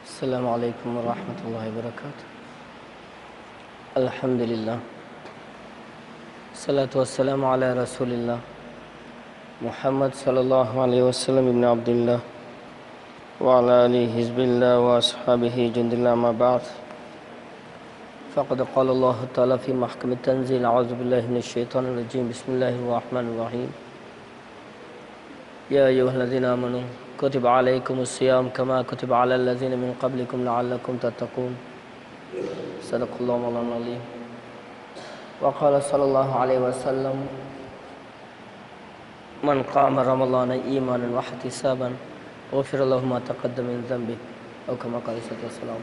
السلام عليكم ورحمة الله وبركاته. الحمد لله الصلاة والسلام على رسول الله محمد صلى الله عليه وسلم ابن عبد الله وعلى آله حزب الله وأصحابه جند الله ما بعد فقد قال الله تعالى في محكم التنزيل أعوذ بالله من الشيطان الرجيم بسم الله الرحمن الرحيم يا أيها الذين آمنوا كتب عليكم الصيام كما كتب على الذين من قبلكم لعلكم تتقون صدق الله مولانا العظيم وقال صلى الله عليه وسلم من قام رمضان إيمانا واحتسابا غفر له ما تقدم من ذنبه أو كما قال صلى الله عليه وسلم.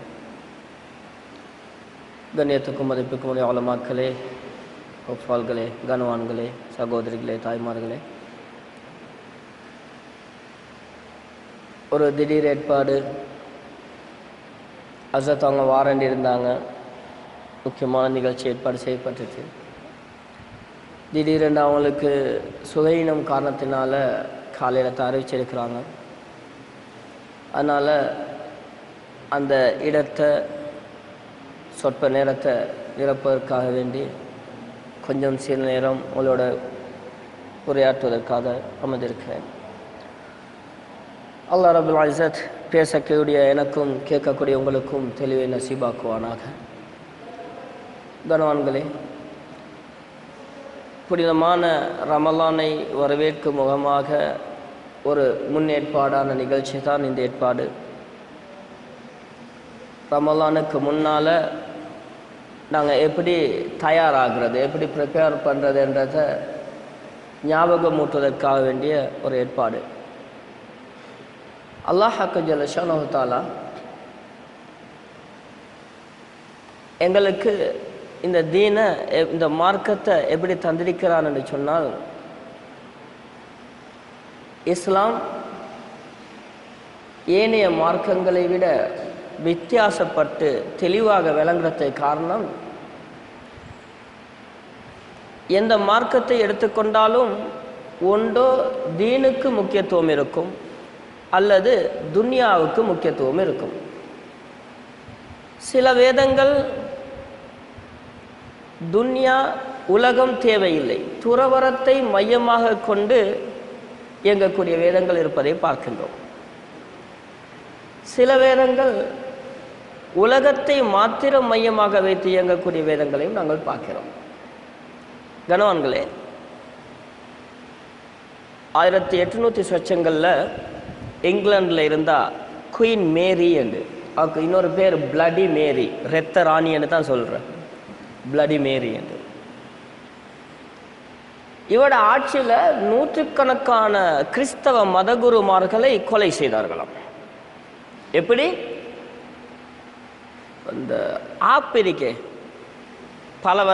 கண்ணியத்துக்கும் மதிப்புக்கும் உடைய உலமாக்களே, ஒப்பால்களே, கனவான்களே, சகோதரிகளே, தாய்மார்களே, ஒரு திடீர் ஏற்பாடு. அசத் அவங்க வாரண்டி இருந்தாங்க, முக்கியமான நிகழ்ச்சி ஏற்பாடு செய்யப்பட்டுச்சு. திடீரென்று அவங்களுக்கு சுகையினம் காரணத்தினால காலையில் அறிவிச்சிருக்கிறாங்க. அதனால் அந்த இடத்தை சொற்ப நேரத்தை நிரப்பதற்காக வேண்டி கொஞ்சம் சில நேரம் உங்களோட உரையாற்றுவதற்காக அமர்ந்திருக்கிறேன். அல்லாஹ் ரபுல் இஸ்ஸத் பேசக்கூடிய எனக்கும் கேட்கக்கூடிய உங்களுக்கும் தெளிவை நசீபாக்குவானாக. கனவான்களே, புனிதமான ரமலானை வரவேற்கும் முகமாக ஒரு முன்னேற்பாடான நிகழ்ச்சி தான் இந்த ஏற்பாடு. ரமலானுக்கு முன்னால் நாங்கள் எப்படி தயாராகிறது, எப்படி ப்ரிப்பேர் பண்ணுறதுன்றதை ஞாபகமூட்டுவதற்காக வேண்டிய ஒரு ஏற்பாடு. அல்லாஹ் ஜல்ல ஷானஹு தஆலா எங்களுக்கு இந்த தீனை, இந்த மார்க்கத்தை எப்படி தந்திருக்கிறான் என்று சொன்னால், இஸ்லாம் ஏனைய மார்க்கங்களை விட வித்தியாசப்பட்டு தெளிவாக விளங்குறதுக்கு காரணம், எந்த மார்க்கத்தை எடுத்துக்கொண்டாலும் ஒன்றோ தீனுக்கு முக்கியத்துவம் இருக்கும் அல்லது துன்யாவுக்கு முக்கியத்துவம் இருக்கும். சில வேதங்கள் துன்யா உலகம் தேவையில்லை, துறவரத்தை மையமாக கொண்டு இயங்கக்கூடிய வேதங்கள் இருப்பதை பார்க்கின்றோம். சில வேதங்கள் உலகத்தை மாத்திரம் மையமாக வைத்து இயங்கக்கூடிய வேதங்களையும் நாங்கள் பார்க்கிறோம். கனவான்களே, 1800 சொச்சங்களில் இங்கிலாண்டில் இருந்தால் குயின் மேரி என்று, அவருக்கு இன்னொரு பேர் பிளடி மேரி, இரத்த ராணி என்று தான் சொல்கிறேன், பிளடி மேரி என்று. இவரோட ஆட்சியில் நூற்றுக்கணக்கான கிறிஸ்தவ மதகுருமார்களை கொலை செய்தார்களாம். எப்படி? அந்த ஆப்பிரிக்கை பலவ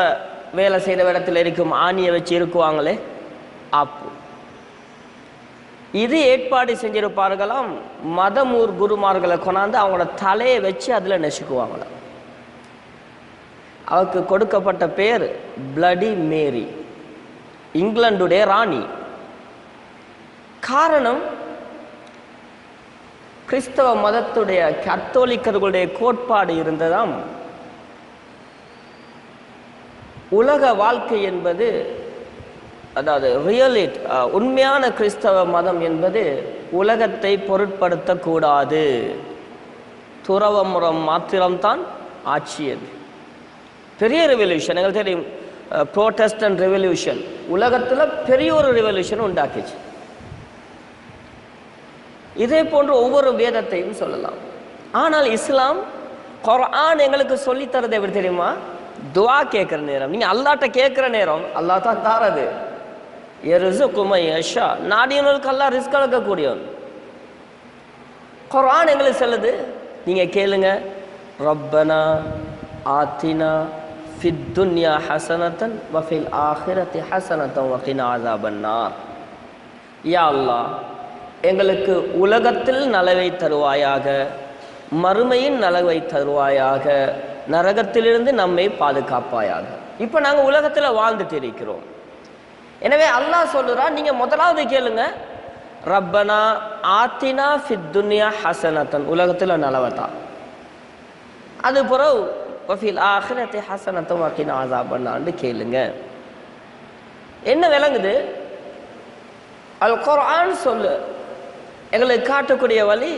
வேலை செய்கிற இடத்துல இருக்கும் ஆணியை வச்சு இருக்குவாங்களே, ஆப்பு, இது ஏற்பாடு செஞ்சிருப்பார்களாம். மதமூர் குருமார்களை கொண்டாந்து அவங்களோட தலையை வச்சு அதில் நெசுக்குவாங்களாம். அவருக்கு கொடுக்கப்பட்ட பேர் பிளடி மேரி, இங்கிலாந்துடைய ராணி. காரணம், கிறிஸ்தவ மதத்துடைய கத்தோலிக்கர்களுடைய கோட்பாடு இருந்ததாம், உலக வாழ்க்கை என்பது, அதாவது ரியலிட், உண்மையான கிறிஸ்தவ மதம் என்பது உலகத்தை பொருட்படுத்தக்கூடாது, துறவமுறம் மாத்திரம்தான் ஆட்சியது. பெரிய ரெவல்யூஷன் எங்களுக்கு தெரியும், புரோட்டஸ்டன்ட் ரெவல்யூஷன் உலகத்தில் பெரிய ஒரு ரெவல்யூஷன் உண்டாக்கிச்சு. இதே போன்று ஒவ்வொரு வேதத்தையும் சொல்லலாம். ஆனால் இஸ்லாம், குர்ஆன் எங்களுக்கு சொல்லித்தரது எப்படி தெரியுமா? துவா கேட்குற நேரம், நீங்கள் அல்லாட்ட கேட்குற நேரம் அல்லாஹ் தான் தாரது. நாடியவர்களுக்கு அல்லாஹ் ரிஸ்க் அளிக்கக்கூடியவன். குர்ஆன் எங்களுக்கு சொல்லுது, நீங்கள் கேளுங்க, ரப்பனா ஆத்தினா ஃபித் துன்யா ஹஸனத்தன் வ ஃபில் ஆখিরাতি ஹஸனத்தன் வ கினா அஸாபன்னார். யா அல்லாஹ், எங்களுக்கு உலகத்தில் நலவை தருவாயாக, மறுமையின் நலவை தருவாயாக, நரகத்திலிருந்து நம்மை பாதுகாப்பாயாக. இப்போ நாங்கள் உலகத்தில் வாழ்ந்துட்டு இருக்கிறோம். எனவே அல்லாஹ் சொல்லுறான், நீங்கள் முதலாவது கேளுங்க, ரப்பனா ஆத்தினா ஃபித் துன்யா ஹஸனத்தன், உலகத்தில் நலவத்தா. அது பிறகு வஃபில் ஆஹிரத்தி ஹஸனத்தும் வகினா அஸாபன்னார்னு கேளுங்க. என்ன விளங்குது? அல் குர்ஆன் சொல்லு எங்களுக்கு காட்டக்கூடிய வழி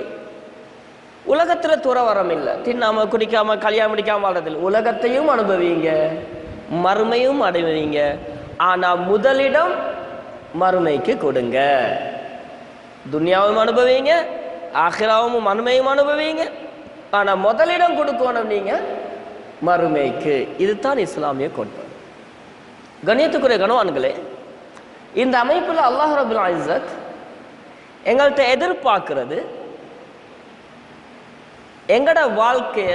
உலகத்துல துறவரம் இல்லை. தின்னாம குடிக்காம கல்யாணம் முடிக்காம வாழ்றதில்லை. உலகத்தையும் அனுபவிங்க, மறுமையும் அடைவீங்க. ஆனா முதலிடம் மறுமைக்கு கொடுங்க. துன்யாவும் அனுபவிங்க, ஆகிராவும் மறுமையும் அனுபவிங்க. ஆனா முதலிடம் கொடுக்கணும் நீங்க மறுமைக்கு. இதுதான் இஸ்லாமிய கோட்பாடு. கண்ணியத்துக்குரிய கணவான்களே, இந்த அமைப்பில் அல்லாஹ் ரப்புல் இஸ்ஸத் எங்கள்கிட்ட எதிர்பார்க்கிறது எங்கட வாழ்க்கைய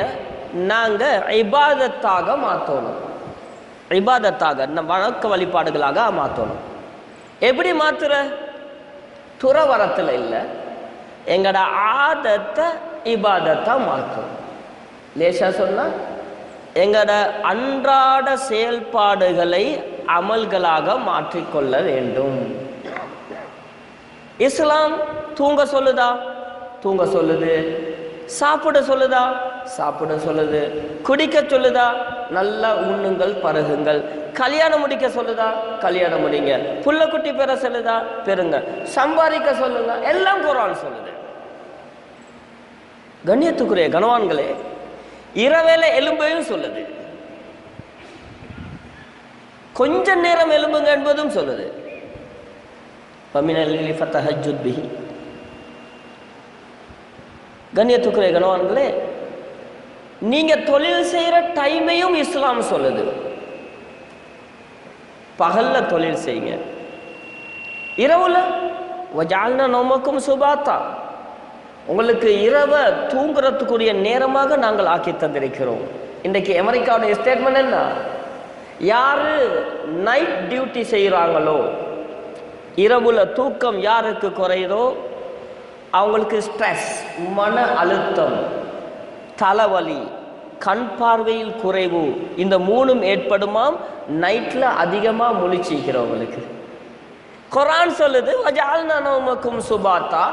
நாங்க இபாதத்தாக மாற்றணும். இபாதத்தாக வணக்க வழிபாடுகளாக மாற்றணும். எப்படி மாத்துற? துறவரத்தில் இல்லை, எங்கட ஆதத்தை இபாதத்தா மாற்றணும். லேசா சொன்னா எங்கட அன்றாட செயல்பாடுகளை அமல்களாக மாற்றிக்கொள்ள வேண்டும். இஸ்லாம் தூங்க சொல்லுதா? தூங்க சொல்லுது. சாப்பிட சொல்லுதா? சாப்பிட சொல்லுது. குடிக்க சொல்லுதா? நல்லா உண்ணுங்கள், பருகுங்கள். கல்யாணம் முடிக்க சொல்லுதா? கல்யாணம் முடிங்க. புள்ள குட்டி பெற சொல்லுதா? பெறுங்க. சம்பாதிக்க சொல்லுங்க. எல்லாம் குர்ஆன் சொல்லுது. கண்ணியத்துக்குரிய கணவான்களே, இரவேல எலும்பையும் சொல்லுது. கொஞ்ச நேரம் எலும்புங்க என்பதும் சொல்லுது. கண்ணியத்துக்குரிய கணவான்களே, நீங்க தொழில் செய்யற டைமையும் இஸ்லாம் சொல்லுது. பகல்ல தொழில் செய்யுங்க, இரவுல வஜஅல்னா நௌமக்கும் சுபாத்தா, உங்களுக்கு இரவை தூங்குறதுக்குரிய நேரமாக நாங்கள் ஆக்கி தந்திருக்கிறோம். இன்றைக்கு அமெரிக்காவுடைய ஸ்டேட்மெண்ட் என்ன? யாரு நைட் டியூட்டி செய்கிறாங்களோ, இரவுல தூக்கம் யாருக்கு குறையுதோ அவங்களுக்கு ஸ்ட்ரெஸ், மன அழுத்தம், தலைவலி, கண் பார்வையில் குறைவு, இந்த மூணும் ஏற்படுமாம் நைட்ல அதிகமா முழிச்சிக்கிறவங்களுக்கு. குர்ஆன் சொல்லுது வஜஅல்னா நௌமக்கும் சுபாத்தா,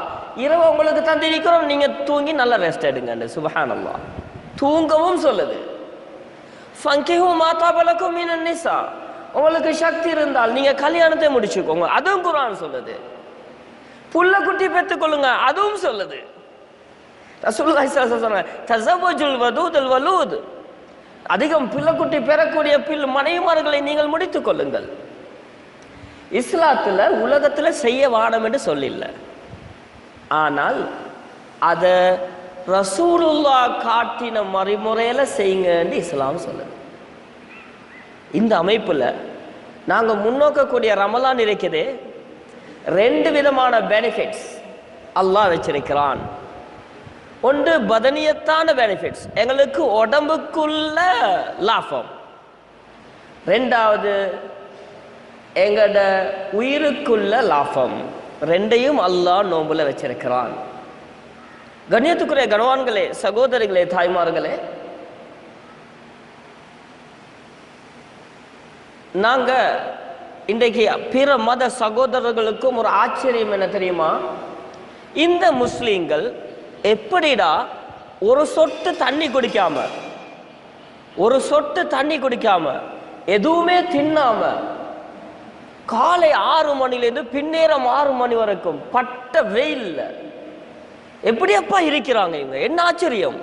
இரவு உங்களுக்கு தந்திருக்கிறோம், நீங்க தூங்கி நல்லா ரெஸ்ட் எடுங்க. சுப்ஹானல்லாஹ். தூங்கவும் சொல்லுது. ஃபங்கிஹு மா தபலக்கும் மினன் நிஸா, உங்களுக்கு சக்தி இருந்தால் நீங்க கல்யாணத்தை முடிச்சுக்கோங்க, அதுவும் குர்ஆன் சொல்லுது. புள்ள குட்டி பெற்றுக்கொள்ளுங்க, அதுவும் சொல்லுது. ரசூலுல்லாஹி ஸல்லல்லாஹு அலைஹி வஸல்லம் சொன்னாங்க தஸவஜுல் வதூதுல் வலூத், அதிகம் பிள்ளை குட்டி பெறக்கூடிய மனைவிமார்களை நீங்கள் முடித்துக் கொள்ளுங்கள். இஸ்லாத்துல உலகத்துல செய்ய வானம் என்று சொல்லில்ல, ஆனால் அத ரசூலுல்லாஹ் காட்டின மறைமுறையில செய்யுங்கன்னு இஸ்லாம் சொல்லுது. இந்த அமைப்புல நாங்க முன்னோக்கக்கூடிய ரமலான் இருக்குது. 2 விதமான பெனிஃபிட்ஸ் அல்லாஹ் வச்சிருக்கிறான். ஒன்று பதனியத்தான பெனிஃபிட்ஸ், எங்களுக்கு உடம்புக்குள்ள லாபம். 2வது எங்கட உயிருக்குள்ள லாபம். 2ஐயும் அல்லாஹ் நோம்புல வச்சிருக்கிறான். கண்ணியத்துக்குரிய கணவான்களே, சகோதரிகளே, தாய்மார்களே, நாங்க இன்றைக்கு பிற மத சகோதரர்களுக்கும் ஒரு ஆச்சரியம் என்ன தெரியுமா? இந்த முஸ்லீம்கள் எப்படிடா ஒரு சொட்டு தண்ணி குடிக்காம எதுவுமே தின்னாம காலை 6 மணிலேருந்து பின்னேரம் 6 மணி வரைக்கும் பட்ட வெயில்ல எப்படியப்பா இருக்கிறாங்க இவங்க? என்ன ஆச்சரியம்,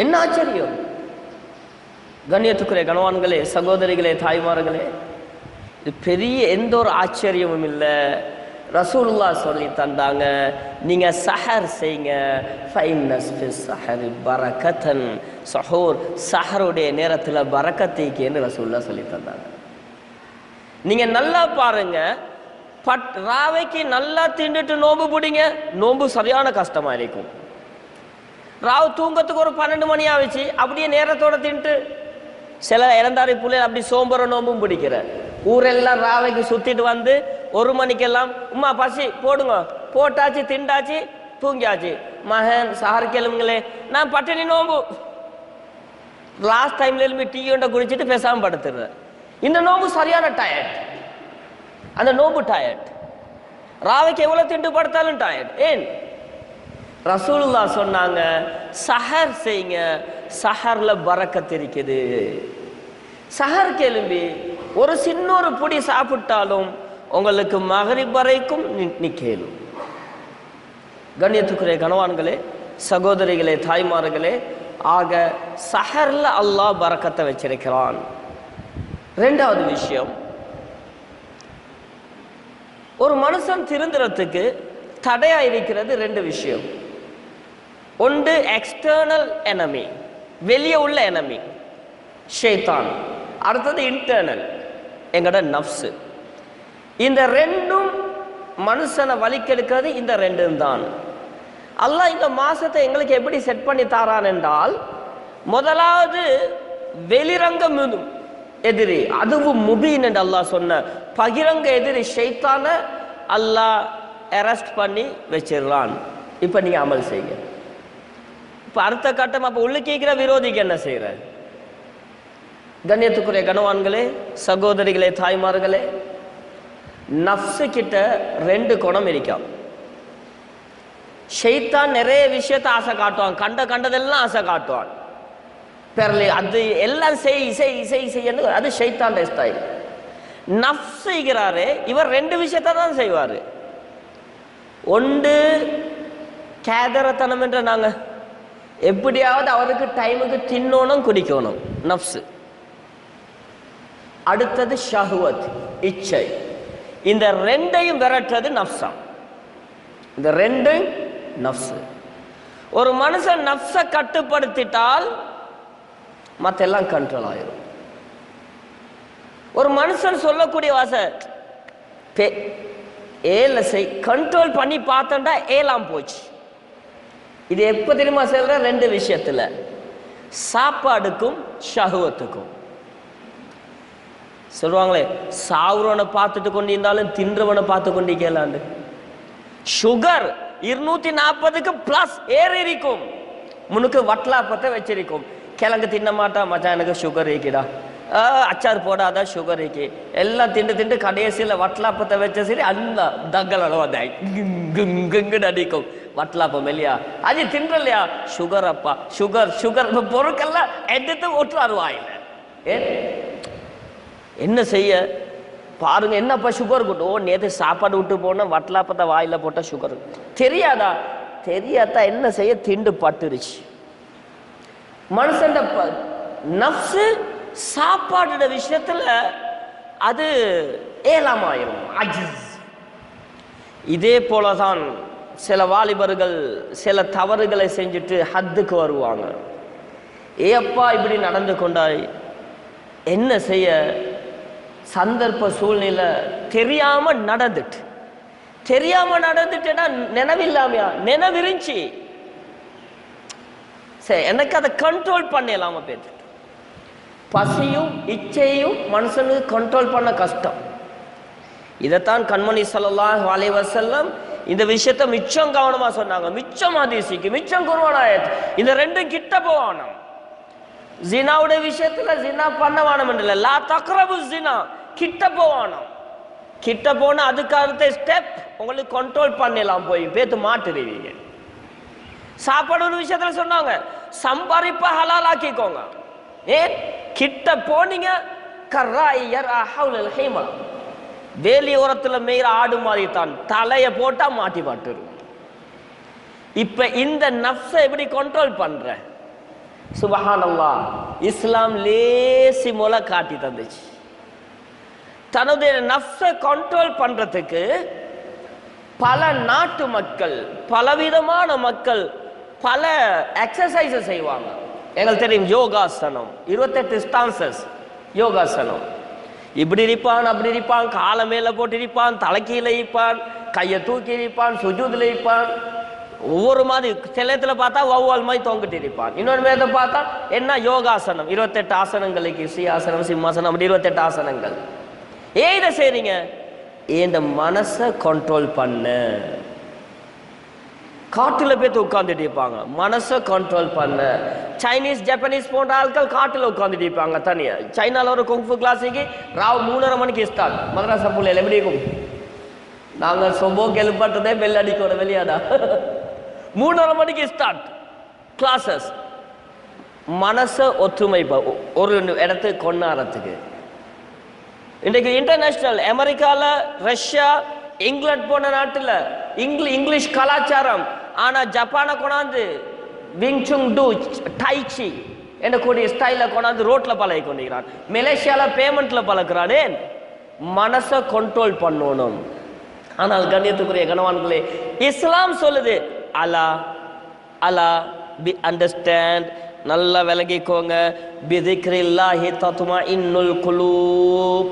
என்ன ஆச்சரியம்! கண்ணியத்துக்குரிய கணவான்களே, சகோதரிகளே, தாய்மார்களே, இது பெரிய எந்த ஒரு ஆச்சரியமும் இல்லை. ரசூலுல்லாஹ் சொல்லி தந்தாங்க, நீங்க சஹர் செய்யுங்க, ஃபைன்னஸ் ஃபிஸ் ஸஹரி பரக்கத்தன், சஹூர் சஹருடைய நேரத்தில் பரக்கத்தைக்குன்னு ரசூலுல்லாஹ் சொல்லி தந்தாங்க. நீங்க நல்லா பாருங்க, ராவைக்கு நல்லா தின்னுட்டு நோம்பு பிடிங்க, நோம்பு சரியான கஷ்டமா இருக்கும். ராவு தூங்கத்துக்கு ஒரு 12 மணி ஆச்சு, அப்படியே நேரத்தோட தின்ட்டு சில இறந்தாரி புள்ளைகள் அப்படி சோம்பர நோம்பும் பிடிக்கிற ஊரெல்லாம் ராவைக்கு சுத்திட்டு வந்து 1 மணிக்கெல்லாம் உம்மா பசி போடுங்க, போட்டாச்சு, திண்டாச்சு, தூங்கியாச்சு, மகன் சார் கேளுங்களே நான் பட்டினி நோம்பு, லாஸ்ட் டைம்ல எழுப்பி டீ ஒன்றை குடிச்சிட்டு பேசாம படுத்துடுறேன். இந்த நோம்பு சரியான டயர்ட், அந்த நோம்பு டயர்ட். ராவைக்கு எவ்வளவு திண்டு படுத்தாலும் டயர்ட். ஏன்? ரசூலுல்லாஹ் சொன்னாங்க சஹர் செய்யுங்க, சஹர்ல பரக்கத் இருக்குது. சஹர் கேளும்பி ஒரு சின்ன ஒரு பொடி சாப்பிட்டாலும் உங்களுக்கு மகரிப் வரைக்கும் நிக்கேலும். கண்ணியத்துக்குரிய கணவான்களே, சகோதரிகளே, தாய்மார்களே, ஆக சஹர்ல அல்லாஹ் பரக்கத்தை வச்சிருக்கிறான். ரெண்டாவது விஷயம், ஒரு மனுஷன் திருந்துறதுக்கு தடையா இருக்கிறது ரெண்டு விஷயம். ஒன்று எக்ஸ்டர்னல் எனமி, வெளியே உள்ள எனமி ஷைத்தான். அடுத்தது இன்டர்னல், எங்கட நஃப்ஸு. இந்த ரெண்டும் மனுஷனை வலிக்கெடுக்கிறது இந்த ரெண்டும் தான். அல்லாஹ் இந்த மாசத்தை எங்களுக்கு எப்படி செட் பண்ணி தாரான் என்றால், முதலாவது வெளிரங்க எதிரி, அதுவும் முபீன் என்று அல்லாஹ் சொன்ன பகிரங்க எதிரி ஷைத்தான அல்லாஹ் அரெஸ்ட் பண்ணி வச்சிடறான். இப்ப நீங்க அமல் செய்யுங்க. இப்ப அடுத்த கட்டம், அப்ப உள்ள கேட்கிற விரோதிக்கு என்ன செய்யற? கண்ணியத்துக்குரிய கணவான்களே, சகோதரிகளே, தாய்மார்களே, நஃப்ஸு கிட்ட ரெண்டு குணம் இருக்கான். ஷைத்தான் நிறைய விஷயத்தை ஆசை காட்டுவான், கண்டதெல்லாம் ஆசை காட்டுவான். பெறல அது எல்லாம் செய்யன்னு, அது ஷைத்தான் ஸ்டைல். நஃப்ஸ் செய்கிறாரு, இவர் ரெண்டு விஷயத்தை தான் செய்வாரு. ஒன்று கேதரத்தனம் என்ற, நாங்க எப்படியாவது அவருக்கு டைமுக்கு தின்னோனும் குடிக்கணும், நஃப்ஸ். அடுத்தது ஷஹ்வத், இச்சை. இந்த ரெண்டையும் விரட்டுறது நஃப்ஸா. இந்த ரெண்டு நஃப்ஸ். ஒரு மனுஷன் நஃப்ஸை கட்டுப்படுத்திட்டால் மற்ற எல்லாம் கண்ட்ரோல் ஆயிரும். ஒரு மனுஷன் சொல்லக்கூடிய வாசை ஏல செய், கண்ட்ரோல் பண்ணி பார்த்தா ஏலாம் போச்சு. இது எப்ப தெரியுமா சொல்ற? ரெண்டு விஷயத்துல, சாப்பாடுக்கும் ஷஹ்வத்துக்கும். சொல்லுவாங்களே, சாவுறவனை பார்த்துட்டு கொண்டு இருந்தாலும் தின்றவனை பார்த்து கொண்டு கேளாண்டு. சுகர் 240க்கு பிளஸ் ஏறி இருக்கும், முன்னுக்கு வட்டலாப்பத்தை வச்சிருக்கும். கிழங்கு தின்ன மாட்டா, மச்சான் எனக்கு சுகர் இருக்குடா, அச்சார் போடாத சுகர் இருக்கு, எல்லாம் திண்டு கடைசியில் வட்டலாப்பத்தை வச்ச சரி அந்த தங்கல் அளவாதாய் அடிக்கும். வட்டலாப்பம் இல்லையா, அது தின்றலையா, சுகர் அப்பா, சுகர் சுகர் பொருட்கள்லாம் எடுத்து ஓட்டுறாரு வாயில. என்ன செய்ய பாருங்க, என்னப்பா சுகர் கூட்டு? ஓ, நேற்று சாப்பாடு விட்டு போன வட்டலாப்பத்தை வாயில போட்ட சுகர். தெரியாதா? தெரியாதா? என்ன செய்ய, திண்டு பட்டுருச்சு. மனுஷன் நஃப்ஸ் சாப்பாடு விஷயத்துல அது ஏலாமாயிரும், அஜிஸ். இதே போலதான் சில வாலிபர்கள் சில தவறுகளை செஞ்சுட்டு ஹத்துக்கு வருவாங்க. ஏப்பா இப்படி நடந்து கொண்டாய்? என்ன செய்ய, சந்தர்ப்ப சூழ்நிலை தெரியாம நடந்துட்டுனா நினைவில்லாமையா? நினைவிருந்துச்சு, சரி எனக்கு அதை கண்ட்ரோல் பண்ணலாம போயிட்டு. பசியும் இச்சையும் மனுஷனுக்கு கண்ட்ரோல் பண்ண கஷ்டம். இதைத்தான் கண்மணி ஸல்லல்லாஹு அலைஹி வஸல்லம் இந்த விஷயத்த மிச்சம் கவனமா சொன்னாங்க. மிச்சம் ஹதீஸுக்கு, மிச்சம் குர்ஆன் ஆயத். இந்த ரெண்டும் கிட்ட போவானாம். ஜினாவுடைய விஷயத்துல ஜினா பண்ணவானம் இல்ல, லா தக்ரபு ஜினா, கிட்ட போவானாம். கிட்ட போனா அதுக்கு அடுத்த ஸ்டெப் உங்களுக்கு கண்ட்ரோல் பண்ணலாம், போய் பேத்து மாட்டுருவீங்க. சாப்பாடு விஷயத்துல சொன்னாங்க, சம்பாதிப்ப ஹலால் ஆக்கிக்கோங்க. ஏன் கிட்ட போனீங்க, வேலியோரத்துல மேய்ற ஆடு மாதிரி தான், தலைய போட்டா மாட்டி பாட்டுரு. இப்ப இந்த நஃப்ஸை எப்படி கண்ட்ரோல் பண்ற? சுபஹானல்லாஹ், இஸ்லாம் லேசி மூல காட்டி தந்துச்சு. தன்னுடைய நஃப்ஸை கண்ட்ரோல் பண்றதுக்கு பல நாட்டு மக்கள், பலவிதமான மக்கள் பல எக்ஸசைஸ் செய்வாங்க. எங்களுக்கு தெரியும் யோகாசனம், 28 ஸ்டான்சஸ் யோகாசனம். இப்படி இருப்பான், அப்படி இருப்பான், காலை மேல போட்டு இருப்பான், தலைக்கீழ இருப்பான், கையை தூக்கி இருப்பான், சுஜூதுல இருப்பான். ஒவ்வொரு மாதிரி சிலத்துல பார்த்தா வௌவால் மாதிரி தொங்கிட்டு இருப்பான், இன்னொரு மேல பார்த்தா என்ன யோகாசனம். 28 ஆசனங்களுக்கு, சியாசனம், சிம்மாசனம், அப்படி 28 ஆசனங்கள். ஏன் இதை செய்றீங்க? இந்த மனசை கண்ட்ரோல் பண்ண. காட்டுல போய் உட்கார்ந்துட்டு இருப்பாங்க, மனசை கண்ட்ரோல் பண்ண. சைனீஸ், ஜப்பானீஸ் போன்ற ஆட்கள் காட்டுல உட்கார்ந்துட்டு இருப்பாங்க தனியா. சைனால ஒரு குங்ஃபு கிளாஸுக்கு ராவ் 3:30 மணிக்கு ஸ்டார்ட். மதராசா புள்ளையில எப்படி இருக்கும்? நாங்க சொம்போ கெழுப்பட்டதே பெல் அடிக்கணும் வெளியாடா. 3:30 மணிக்கு ஸ்டார்ட் கிளாஸஸ். மனசை ஒற்றுமை ஒரு இடத்துக்கு கொண்டாடுறதுக்கு. இன்றைக்கு இன்டர்நேஷனல் அமெரிக்காவில், ரஷ்யா, இங்கிலாந்து போன நாட்டில் இங்கிலீஷ் கலாச்சாரம், ஆனால் ஜப்பானை கொண்டாந்து விங்சுங் டூ டைச்சி என்ற கூடிய ஸ்டைலில் கொண்டாந்து ரோட்டில் பழகி கொண்டிருக்கிறான். மலேசியாவில் பேமெண்ட்டில் பழக்கிறானே. மனசை கண்ட்ரோல் பண்ணணும். ஆனால் கண்ணியத்துக்குரிய கணவான்களே, இஸ்லாம் சொல்லுது அலா அலா பி அண்டர்ஸ்டாண்ட், நல்லா விளங்கிக்கோங்க, பிதிக்ரில்லாஹி தத்மஇன்னுல் குலூப்,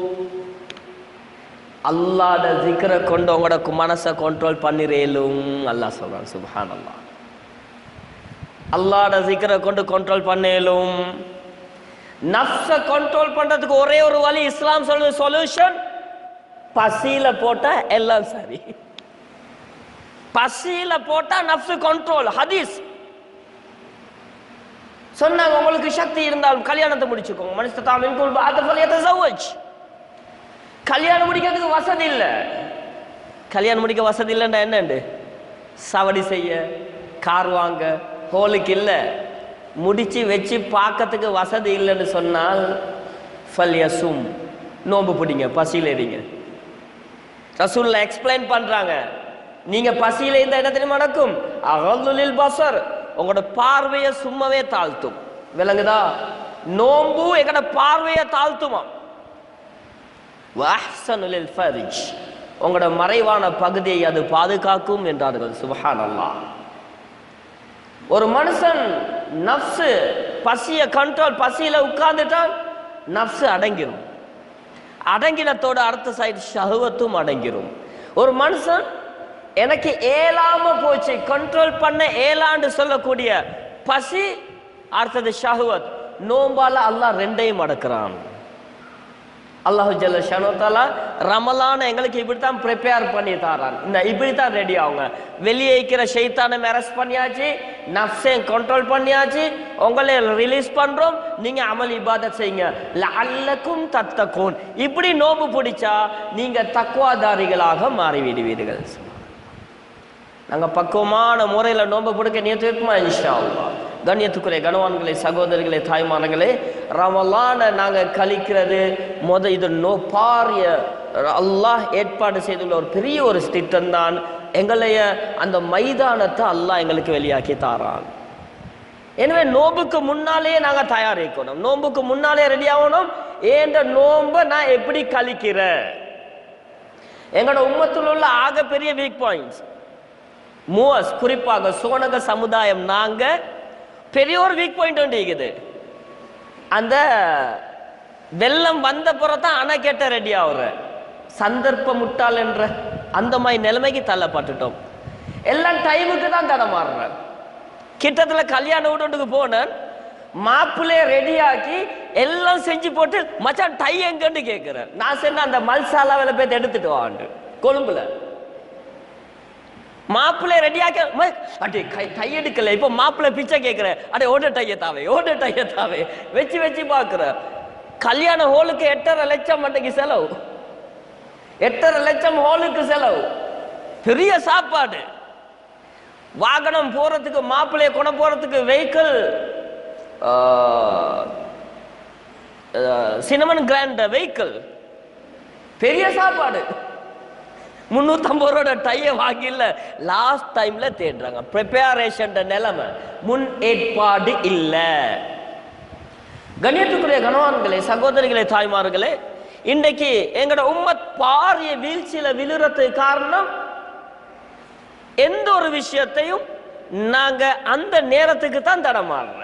அல்லாஹ்ட ஜிக்ரை கொண்டு உங்களோட மனசை கண்ட்ரோல் பண்ணிரேலும் அல்லாஹ் சொல்றான். சுப்ஹானல்லாஹ். அல்லாஹ்ட ஜிக்ரை கொண்டு கண்ட்ரோல் பண்ணேலும். நஃப்ஸை கண்ட்ரோல் பண்றதுக்கு ஒரே ஒரு வழி இஸ்லாம் சொல்ற சொல்யூஷன், பசியில போட்டா எல்லாம் சரி. பசியில போட்டா நஃப்ஸ் கண்ட்ரோல். ஹதீஸ் சொன்னாங்க, உங்களுக்கு சக்தி இருந்தாலும் கல்யாணத்தை முடிச்சுக்கோங்க. கல்யாணம் முடிக்கிறதுக்கு வசதி இல்லை. கல்யாணம் முடிக்க வசதி இல்லைன்னா என்னண்டு? சவடி செய்ய, கார் வாங்க, ஹோலுக்கு இல்லை, முடிச்சு வச்சு பார்க்கறதுக்கு வசதி இல்லைன்னு சொன்னால் ஃபல்யசும், நோம்பு பிடிங்க, பசியில் இருங்க. ரசூலுல்லாஹ் எக்ஸ்பிளைன் பண்றாங்க, நீங்க பசியில இந்த இடத்துல நடக்கும் அகல்லுலில் பஸர், உங்களோட பார்வையை சும்மாவே தாழ்த்தும். விளங்குதா? நோம்பு எங்கட பார்வையை தாழ்த்துமா. வஹ்சனுலில் ஃபரிஜ், உங்களோட மறைவான பகுதியை அது பாதுகாக்கும் என்றார்கள். சுப்ஹானல்லாஹ். ஒரு மனுஷன் நஃப்ஸ் பசிய கண்ட்ரோல், பசியில உட்கார்ந்துட்டான், நஃப்ஸ் அடங்கிரும். அடங்கினத்தோட அடுத்த சைடு ஷஹவத்தும் அடங்கிரும். ஒரு மனுஷன் எனக்கு ஏலாம போச்சு, கண்ட்ரோல் பண்ண ஏலாண்டு சொல்லக்கூடிய பசி, அடுத்தது ஷஹவத். நோம்பால அல்லாஹ் ரெண்டையும் அடக்குறான். அல்லாஹு ஜல்ல ஷானு தஆலா ரமலான எங்களுக்கு இப்படித்தான் ப்ரிப்பேர் பண்ணி தாரான். இந்த இப்படித்தான் ரெடி ஆகுங்க. வெளியே இருக்கிற ஷைத்தானை அரெஸ்ட் பண்ணியாச்சு, நஃப்ஸை கண்ட்ரோல் பண்ணியாச்சு, உங்களை ரிலீஸ் பண்றோம், நீங்க அமல் இபாதத் செய்யுங்க. லஅல்லக்கும் தத்தகூன். இப்படி நோம்பு பிடிச்சா நீங்க தக்வாதாரிகளாக மாறிவிடுவீர்கள். நாங்க பக்குவமான முறையில நோம்பு பிடிக்க நியத்து வைப்போமா இன்ஷா அல்லாஹ். கண்ணியத்துக்குரிய கணவான்களே, சகோதரிகளே, தாய்மார்களே, ரமலான நாங்க கழிக்கிறது இது பாரிய அல்லாஹ் ஏற்பாடு செய்துள்ள ஒரு பெரிய ஒரு திட்டம் தான். எங்களைய அந்த மைதானத்தை அல்லாஹ் எங்களுக்கு வெளியாக்கி தாரான். எனவே நோம்புக்கு முன்னாலேயே நாங்க தயாரிக்கணும், நோம்புக்கு முன்னாலே ரெடி ஆகணும். ஏன்ற நோம்பை நான் எப்படி கழிக்கிறேன்? எங்களோட உம்மத்தில் உள்ள ஆக பெரிய வீக் பாயிண்ட்ஸ் மூவஸ், குறிப்பாக சோனக சமுதாயம், நாங்க பெரிய ஒரு வீக் பாயிண்ட் ஒன்று இருக்குது. அந்த வெள்ளம் வந்த பிறதான் அணை கேட்ட ரெடி ஆகுற சந்தர்ப்ப முட்டாள் என்ற அந்த மாதிரி நிலைமைக்கு தள்ளப்பட்டுட்டோம். எல்லாம் டைமுக்கு தான் தடமாறுற. கிட்டத்துல கல்யாண வீட்டுக்கு போனேன், மாப்பிள்ளைய ரெடியாக்கி எல்லாம் செஞ்சு போட்டு மச்சான் டை எங்கன்னு கேட்கிறேன். நான் சொன்ன அந்த மல்சாலாவில் போய் எடுத்துட்டு வாண்டு கொழும்புல மாப்பிள்ளை ரெடியாக்க அடே டை எடுக்கல. இப்போ மாப்பிள்ளை பிச்சை கேட்கிற, அடே ஓட டையத்தாவே, ஓட டையத்தாவே வச்சு வச்சு பாக்குற. கல்யாண ஹோலுக்கு 8.5 லட்சம் மட்டைக்கு செலவு, 8.5 லட்சம் ஹோலுக்கு செலவு, பெரிய சாப்பாடு, வாகனம் போறதுக்கு, மாப்பிள்ளைய கொண்டு போறதுக்கு வெஹிக்கிள், சினமன் கிராண்ட் வெஹிக்கிள், பெரிய சாப்பாடு. 350 ரூபாயோட டைய வாங்கில லாஸ்ட் டைம்ல தேடுறாங்க. ப்ரிப்பரேஷன் நிலைமை, முன் ஏற்பாடு இல்ல. கண்ணியத்துக்குரிய கணவான்களே, சகோதரிகளே, தாய்மார்களே, இன்றைக்கு எங்கட உம்மத் பாரிய வீழ்ச்சியில விழுறதுக்கு காரணம், எந்த ஒரு விஷயத்தையும் நாங்க அந்த நேரத்துக்கு தான் தடமாறுற.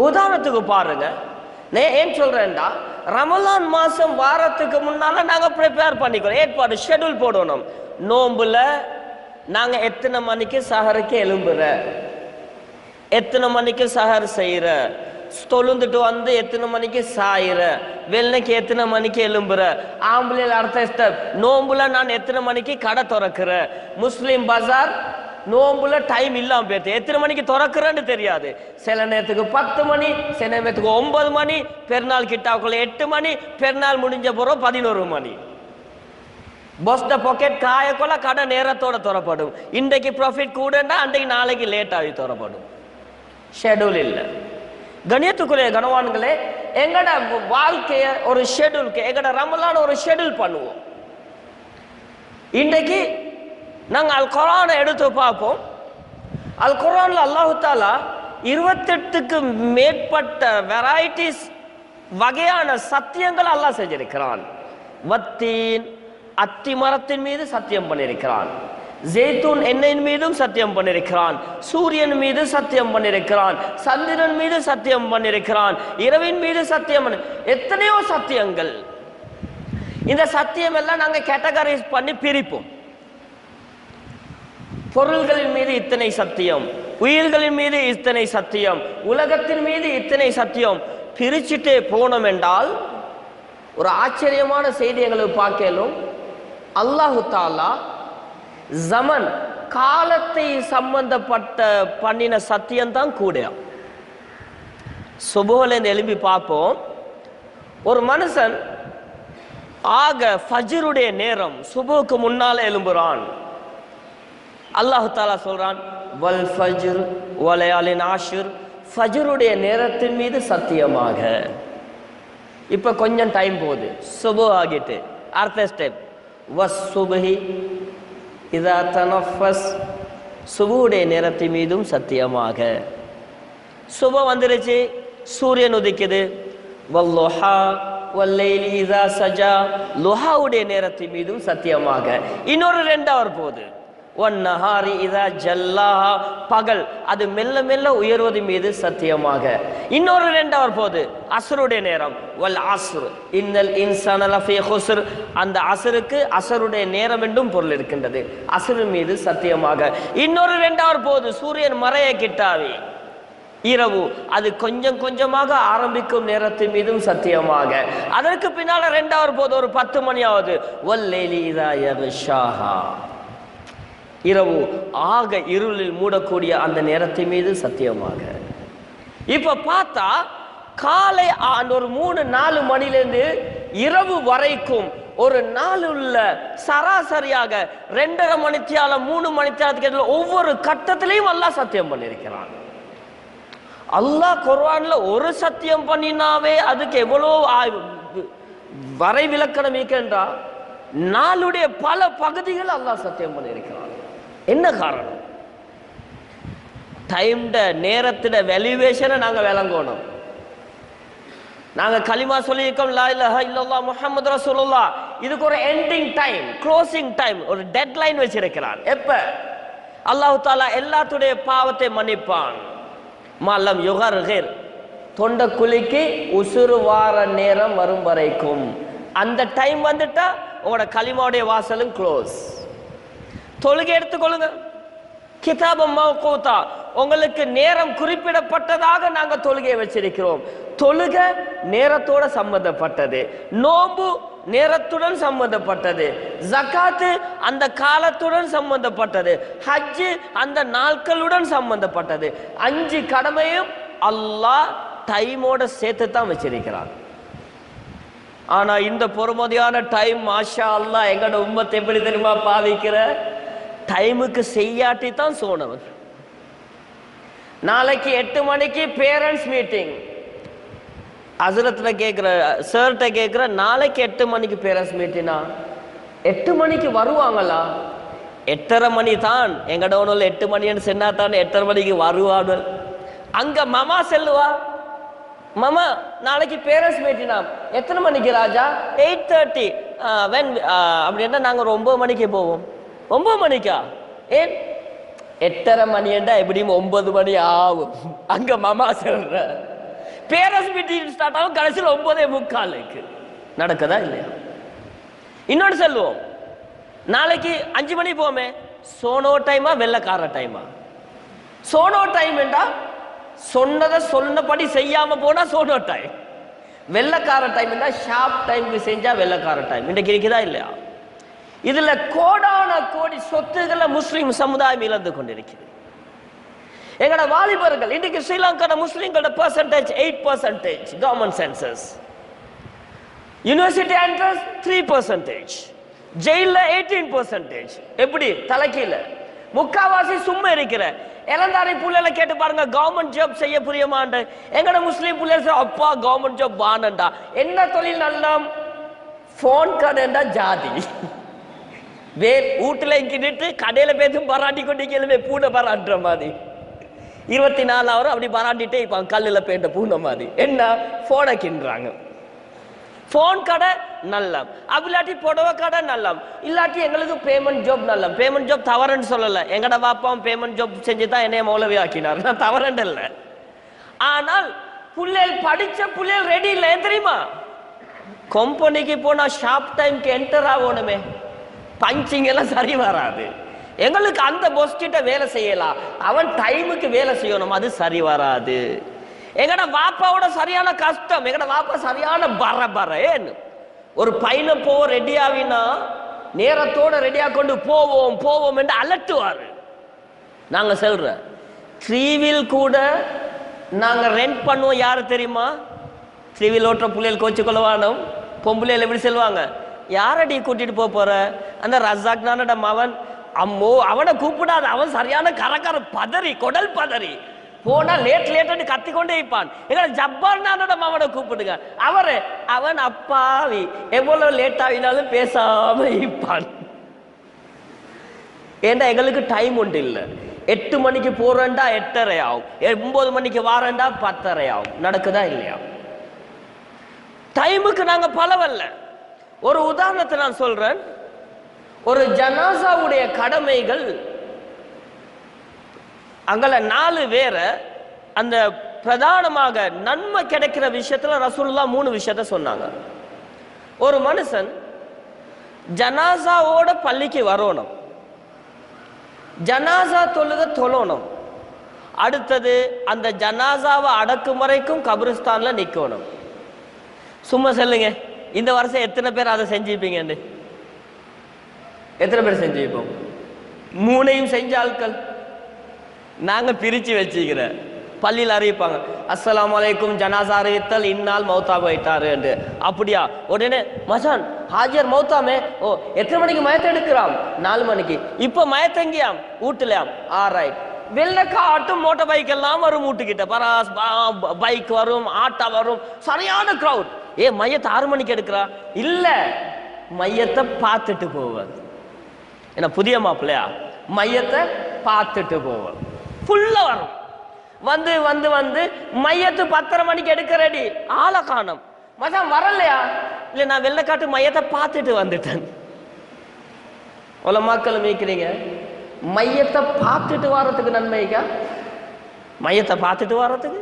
உதாரணத்துக்கு பாருங்க, ஏன் சொல்றேன்டா, ரமலான் மாசம் வாரத்துக்கு முன்னால நாங்க ப்ரிப்பேர் பண்ணிக்கிறோம், ஏற்பாடு ஷெட்யூல் போடணும். நோம்புல நாங்க எத்தனை மணிக்கு சஹருக்கு எழும்புற, எத்தனை மணிக்கு சஹர் செய்யற, தொழுந்துட்டு வந்து எத்தனை மணிக்கு சாயிற, வெள்ளைக்கு எத்தனை மணிக்கு எழும்புற, ஆம்பளையில் அடுத்த ஸ்டெப், நோம்புல நான் எத்தனை மணிக்கு கடை திறக்கிற, முஸ்லிம் பஜார் நோம்புல டைம் இல்லாம போயிட்டு எத்தனை மணிக்கு திறக்கிறேன்னு தெரியாது. சில நேரத்துக்கு 10 மணி, சில நேரத்துக்கு 9 மணி, பெருநாள் கிட்டாக்குள்ள 8 மணி, பெருநாள் முடிஞ்ச பிறகு 11 மணி. பொஸ்ட பாக்கெட் காயக்குள்ள கடை நேரத்தோட திறப்படும். இன்றைக்கு ப்ராஃபிட் கூடண்டா அன்றைக்கு நாளைக்கு லேட் ஆகி திறப்படும். ஷெட்யூல் இல்லை. கணியத்துக்குரிய கனவான்களே, எங்கட வாழ்க்கைய ஒரு ஷெட்யூல்க்கு, எங்கட ரமலான் ஒரு ஷெட்யூல் பண்ணுவோம். இன்றைக்கு நாங்கள் அல் குர்ஆனை எடுத்து பார்ப்போம். அல் குர்ஆன்ல அல்லாஹு தாலா 28க்கு மேற்பட்ட வெரைட்டிஸ் வகையான சத்தியங்கள் அல்லாஹ் செஞ்சிருக்கிறான். வத்தீன் அத்தி மரத்தின் மீது சத்தியம் பண்ணியிருக்கிறான், ஜெய்தூன் எண்ணெயின் மீதும் சத்தியம் பண்ணியிருக்கிறான், சூரியன் மீது சத்தியம் பண்ணியிருக்கிறான், சந்திரன் மீது சத்தியம் பண்ணியிருக்கிறான், இரவின் மீது சத்தியம் எத்தனையோ சத்தியங்கள். இந்த சத்தியம் எல்லாம் நாங்கள் கேட்டகரைஸ் பண்ணி பிரிப்போம். பொருள்களின் மீது இத்தனை சத்தியம், உயிர்களின் மீது இத்தனை சத்தியம், உலகத்தின் மீது இத்தனை சத்தியம் பிரிச்சுட்டே போனோம் என்றால் ஒரு ஆச்சரியமான செய்தி எங்களுக்கு பார்க்கலும். அல்லாஹு தாலா ஜமன் காலத்தை சம்பந்தப்பட்ட பண்ணின சத்தியம் தான் கூட. சுபஹ்ல எழுப்பி பார்ப்போம். ஒரு மனுஷன் ஆக ஃபஜ்ருடைய நேரம் சுபுக்கு முன்னால எழும்புறான். அல்லாஹு தாலா சொல்றான், வல் ஃபஜ்ர் வலயாலின் ஆஷிர், ஃபஜ்ருடைய நேரத்தின் மீது சத்தியமாக. இப்ப கொஞ்சம் டைம் போகுது, சுபு ஆகிட்டு. அடுத்த ஸ்டெப் வஸ்ஸுப்ஹி இதா தனஃபஸ், சுபுடைய நேரத்தின் மீதும் சத்தியமாக. சுப வந்துருச்சு, சூரியன் உதிக்குது. வல்லுஹா வல்லைலி இதா சஜா, லுஹாவுடைய நேரத்தின் மீதும் சத்தியமாக. இன்னொரு 2 ஹவர் போகுது. வன்னஹாரி இதா ஜல்லாஹா, பகல் அது மெல்ல மெல்ல உயர்வது மீது சத்தியமாக. இன்னொரு 2 ஹவர் போகுது, அஸ்ருடைய நேரம். வல் அஸ்ர் இன்னல் இன்சான லஃபீ குஸ்ர், அந்த அஸ்ருக்கு அஸ்ருடைய நேரம் என்றும் பொருள் இருக்கின்றது, அஸ்ர் மீது சத்தியமாக. இன்னொரு 2 ஹவர் போகுது, சூரியன் மறைய கிட்டாவி, இரவு அது கொஞ்சம் கொஞ்சமாக ஆரம்பிக்கும் நேரத்தின் மீதும் சத்தியமாக. அதற்கு பின்னால 2 ஹவர் போகுது, ஒரு 10 மணி ஆகுது. வல்லைலி இதா யக்ஷாஹா, இரவு ஆக இருளில் மூடக்கூடிய அந்த நேரத்தின் மீது சத்தியமாக. இப்ப பார்த்தா காலை ஒரு 3-4 மணிலேருந்து இரவு வரைக்கும் ஒரு நாள் உள்ள சராசரியாக 2.5 மணித்தியாலம் 3 மணித்தியாலத்துக்கு ஒவ்வொரு கட்டத்திலையும் அல்லாஹ் சத்தியம் பண்ணியிருக்கிறான். அல்லாஹ் குர்ஆன்ல ஒரு சத்தியம் பண்ணினாவே அதுக்கு எவ்வளோ வரை விலக்கணம் இருக்கின்றா. நாளுடைய பல பகுதிகள் அல்லாஹ் சத்தியம் பண்ணியிருக்கிறான். என்ன காரணம்? டைம்ட நேரத்திட வேல்யூவேஷனை நாங்க விளங்கணும். நாங்க கலிமா சொல்லியிருக்கோம், லா இலாஹ இல்லல்லாஹ் முஹம்மது ரசூலுல்லாஹ். இதுக்கு ஒரு எண்டிங் டைம், க்ளோசிங் டைம், ஒரு டெட்லைன் வச்சிருக்கிறான். எப்ப அல்லாஹ் தஆலா எல்லாத்துடைய பாவத்தை மன்னிப்பான்? மல்லம் யுகர்கிர், தொண்ட குலுக்கி உசுறு வார நேரம் வரும் வரைக்கும். அந்த டைம் வந்துட்டா உங்களோட கலிமாவுடைய வாசலும் க்ளோஸ். தொழுகை எடுத்துக்கொள்ளுங்க, கிதாபம் மௌகூதா, உங்களுக்கு நேரம் குறிப்பிடப்பட்டதாக நாங்க தொழுகையை வச்சிருக்கிறோம். தொழுக நேரத்தோட சம்பந்தப்பட்டது, நோம்பு நேரத்துடன் சம்பந்தப்பட்டது, ஜகாத்து அந்த காலத்துடன் சம்பந்தப்பட்டது, ஹஜ்ஜு அந்த நாட்களுடன் சம்பந்தப்பட்டது. 5 கடமையும் அல்லாஹ் டைமோட சேர்த்து தான் வச்சிருக்கிறான். ஆனா இந்த பொறுமதியான டைம் மாஷா அல்லாஹ் எங்கட உம்மத்தை எப்படி தெரியுமா பாவிக்கிற? டைமுக்கு செய்யாட்டி தான் சோனவர். நாளைக்கு 8 மணிக்கு பேரண்ட்ஸ் மீட்டிங். ஹஸ்ரத்ல கேட்குற, சார்கிட்ட கேட்குற, நாளைக்கு 8 மணிக்கு பேரண்ட்ஸ் மீட்டினா 8 மணிக்கு வருவாங்களா? 8:30 மணி தான் எங்கட ஒன்றும் 8 மணின்னு சொன்னா தான் 8:30 மணிக்கு வருவாங்க. அங்க மாமா செல்லுவா, மாமா நாளைக்கு பேரண்ட்ஸ் மீட்டினா எத்தனை மணிக்கு ராஜா? 8:30. அப்படின்னா நாங்கள் ஒரு 9 மணிக்கு போவோம். 9 மணிக்கா? ஏன் 8:30 மணிண்டா எப்படியும் 9 மணி ஆகும். அங்க மாமா சொல்ற பேரண்ட்ஸ் மீட்டிங் ஸ்டார்ட் ஆகும் கடைசியில் 9:45 நடக்குதா இல்லையா? இன்னொன்று சொல்லுவோம், நாளைக்கு 5 மணி போமே, சோனோ டைமா வெள்ளக்கார டைமா? சோனோ டைம் என்றா சொன்னதை சொன்னபடி செய்யாம போனா சோனோ டைம். வெள்ளக்கார டைம் என்றா ஷார்ப் டைமுக்கு செஞ்சா வெள்ளக்கார டைம். இன்றைக்கு இருக்குதா இல்லையா? இதுல கோடான கோடி சொத்துக்களை முஸ்லிம் சமுதாயம் இழந்து கொண்டிருக்கிறது. எங்கட வாலிபர்கள் இன்றைக்கு ஸ்ரீலங்கா முஸ்லிம்களோட percentage 8%, government census. University entrance 3%, ஜெயில 18%. எப்படி தலைக்கீழ? முக்காவாசி சும்மா இருக்கிற இளந்தாரி புள்ளைல கேட்டு பாருங்க, கவர்மெண்ட் ஜாப் செய்ய புரியமாண்ட. எங்கட முஸ்லீம் புள்ளைல அப்பா கவர்மெண்ட் ஜாப் வானண்டா. என்ன தொழில் நல்லம்? போன் கடைண்டா ஜாதி. வீட்டுல இங்கிட்டு கடையில பேசும் பராட்டி கொண்டு கேளுமே பூனை பராட்டுற மாதிரி 24 hours அப்படி பராட்டிட்டே இப்ப கல்லுல பேண்ட பூனை மாதிரி. என்ன போனை கின்றாங்க. போன் கடை நல்லம், அப்படி புடவை கடை நல்லம், இல்லாட்டி எங்களுக்கு பேமெண்ட் ஜாப் நல்லம். பேமெண்ட் ஜாப் தவறுன்னு சொல்லல, எங்கட பாப்பாவும் பேமெண்ட் ஜாப் செஞ்சுதான் என்னைய மௌலவி ஆக்கினார், நான் தவறுன்னு இல்லை. ஆனால் புள்ளைகள் படிச்ச புள்ளைகள் ரெடி இல்லை. ஏன் தெரியுமா? கம்பெனிக்கு போனா ஷார்ப் டைம்க்கு என்டர் ஆகணுமே, பஞ்சிங் எல்லாம் சரி வராது. எங்களுக்கு அந்த பாஸ் கிட்ட வேலை செய்யலாம், அவன் டைமுக்கு வேலை செய்யணும், அது சரி வராது. எங்கட வாப்பாவோட சரியான கஷ்டம், எங்கட வாப்பா சரியான பரபரேன்னு. ஒரு பையனை போக ரெடி ஆவினா நேரத்தோட ரெடியா கொண்டு போவோம் போவோம் என்று அலட்டுவாரு. நாங்க சொல்ற 3 wheel கூட நாங்க ரெண்ட் பண்ணுவோம். யாரு தெரியுமா? 3 wheel ஓட்டுற புள்ளைகள் கோச்சு கொள்ளவானோம். பொம்புளைகள் எப்படி செல்வாங்க? யாரடி கூட்டிட்டு போற? அந்த ரஸாக் நானட மவன். அம்மோ அவனை கூப்பிடாத, அவன் சரியான கரகர பதறி கொடல் பதறி போனா லேட் கத்திக்கொண்டே இருப்பான். எங்களை ஜப்பார் நானோட மவனை கூப்பிடுங்க. அவன் அப்பாவி, எவ்வளவு லேட் ஆகினாலும் பேசாம இருப்பான். ஏண்டா எங்களுக்கு டைம் உண்டு இல்லை. 8 மணிக்கு போறேன்டா 8:30 ஆகும், 9 மணிக்கு வாரேன்டா 10:30 ஆகும். நடக்குதா இல்லையா? டைமுக்கு நாங்க பலவல்ல. ஒரு உதாரணத்தை நான் சொல்றேன். ஒரு ஜனாசாவுடைய கடமைகள் அங்கல 4 வேற. அந்த பிரதானமாக நன்மை கிடைக்கிற விஷயத்துல ரசூலுல்லாஹ் 3 விஷயத்த சொன்னாங்க. ஒரு மனுஷன் ஜனாசாவோட பள்ளிக்கு வரணும், ஜனாசா தொழணும், அடுத்தது அந்த ஜனாசாவை அடக்கும் வரைக்கும் கபிரிஸ்தான்ல நிக்கணும். சும்மா சொல்லுங்க, இந்த வருஷம் எத்தனை பேர் அதை செஞ்சிருப்பீங்க? எத்தனை பேர் செஞ்சிருப்போம்? 3ஐயும் செஞ்ச ஆட்கள். நாங்க பிரிச்சு வச்சுக்கிற பள்ளியில் அறிவிப்பாங்க, அஸ்ஸலாமு அலைக்கும் ஜனாசா அறிவித்தல், இன்னால் மௌத்தா போயிட்டாரு என்று. அப்படியா? உடனே மசான் ஹாஜர் மௌத்தாமே. ஓ, எத்தனை மணிக்கு மயத்தை எடுக்கிறான்? 4 மணிக்கு. இப்ப மயத்தங்கியாம் வீட்டுலயாம். ஆரைட். வெள்ளக்காட்டும் மோட்டார் பைக் எல்லாம் வரும் வீட்டுக்கிட்ட, பராஸ் பைக் வரும், ஆட்டோ வரும், சரியான கிரௌட். மையத்தை 6 மணிக்கு எடுக்கிறா? இல்ல, மையத்தை பார்த்துட்டு போவது. என்ன புதிய மாப்பிள்ளையா? மையத்தை பார்த்துட்டு போவது. ஃபுல்லா வரும். வந்து வந்து வந்து மையத்து 10:30 மணிக்கு எடுக்கிறடி, ஆளை காணும். மச்சான் வரலையா? இல்ல, நான் வெள்ளக்காட்டு மையத்தை பார்த்துட்டு வந்துட்டேன். மக்கள் மீக்கிறீங்க. மையத்தை பார்த்துட்டு வர்றதுக்கு நன்மைக்கா? மையத்தை பார்த்துட்டு வர்றதுக்கு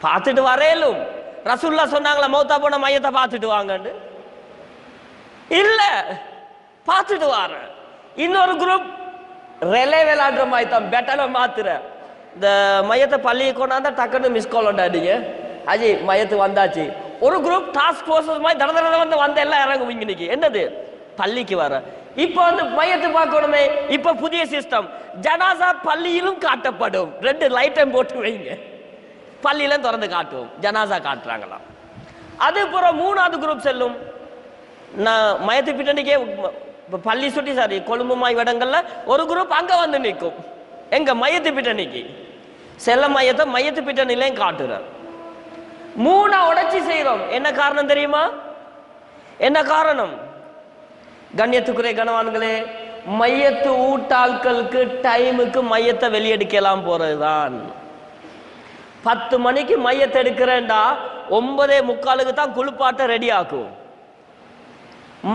பார்த்துட்டு வரையலும் ரசூல்லா சொன்னாங்களா மௌத்தா போன மையத்தை பார்த்துட்டு வாங்கன்னு? இல்ல, பார்த்துட்டு வார. இன்னொரு குரூப் ரெலே விளையாடுற மாதிரி தான், பெட்டல மாத்துற. இந்த மையத்தை பள்ளியை கொண்டாந்தா டக்குன்னு மிஸ் கால் உண்டாடிங்க, அஜி மையத்து வந்தாச்சு. ஒரு குரூப் டாஸ்க் ஃபோர்ஸஸ் மாதிரி தட வந்து எல்லாம் இறங்குவீங்க. இன்னைக்கு என்னது? பள்ளிக்கு வர. இப்ப வந்து மையத்தை பார்க்கணுமே. இப்ப புதிய சிஸ்டம், ஜனாசா பள்ளியிலும் காட்டப்படும். 2 லைட்டையும் போட்டு வைங்க, பள்ளியில திறந்து காட்டுவோம். ஜனாசா காட்டுறாங்களாம். அது புறம் 3வது குரூப் செல்லும். நான் மயத்து பின்னணிக்கே பள்ளி சுட்டி சாரி கொழும்பு மாய் இடங்கள்ல ஒரு குரூப் அங்க வந்து நிற்கும். எங்க மையத்து பிட்டணிக்கு செல்ல மையத்தை மையத்து பிட்டணிலையும் காட்டுறார். 3 உடைச்சி செய்யறோம். என்ன காரணம் தெரியுமா? என்ன காரணம்? கண்ணியத்துக்குரிய கணவான்களே, மையத்து ஊட்டாட்களுக்கு டைமுக்கு மையத்தை வெளியெடுக்கலாம் போறதுதான். 10 மணிக்கு மையத்தை எடுக்கிறேன்டா 9:45 தான் குளிப்பாட்ட ரெடி ஆக்கும்.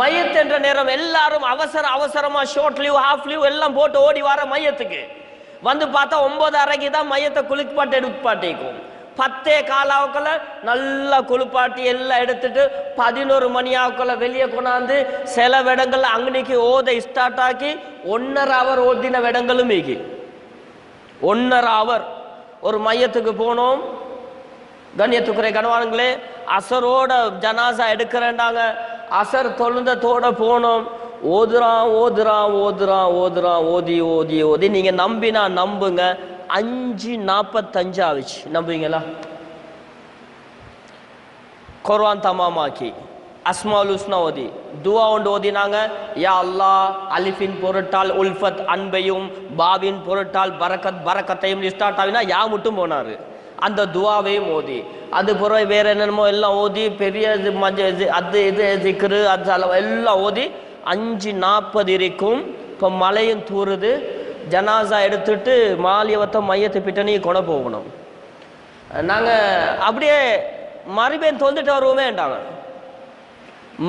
மையத்து என்ற நேரம் எல்லாரும் அவசரமா ஷார்ட் லீவ் ஹாஃப் லீவ் எல்லாம் போட்டு ஓடி வர மையத்துக்கு வந்து பார்த்தா 9:30 தான் மையத்தை குளிப்பாட்டு எடுப்பாட்டிக்கும். 10:15 நல்லா குளிப்பாட்டி எல்லாம் எடுத்துட்டு 11 மணியாவுக்குள்ள வெளியே கொண்டாந்து சில இடங்கள்ல அங்கனைக்கு ஓத ஸ்டார்ட் ஆக்கி 1.5 hour ஓதின இடங்களும் மீகி 1.5 hour ஒரு மையத்துக்கு போனோம். கண்ணியத்துக்குரிய கணவான்களே, அசரோட ஜனாசா எடுக்கிறேன்டாங்க. அசர் தொழுந்தத்தோட போனோம். ஓதி நீங்க நம்பினா நம்புங்க, 5:45 ஆச்சு. நம்புவீங்களா? குர்ஆன் தமாமாக்கி அஸ்மாவுல் ஹுஸ்னா ஓதி துவா ஒன்று ஓதினாங்க. யா அல்லாஹ் அலிஃபின் பொருட்டால் உல்ஃபத் அன்பையும், பாவின் பொருட்டால் பரக்கத் பரக்கத்தையும் ஸ்டார்ட் ஆகினா யா மட்டும் போனார். அந்த துவாவையும் ஓதி அது பிறகு வேற என்னென்னமோ எல்லாம் ஓதி பெரிய அது இது ஜிக்ரு அது எல்லாம் ஓதி 5:40 இருக்கும். இப்போ மழையும் தூறுது. ஜனாசா எடுத்துட்டு மாலியவத்தை மையத்தை பிட்டனி கொண்டு போகணும். நாங்கள் அப்படியே மறுபடியும் தொழுதுட்டு வருவோமேண்டாங்க.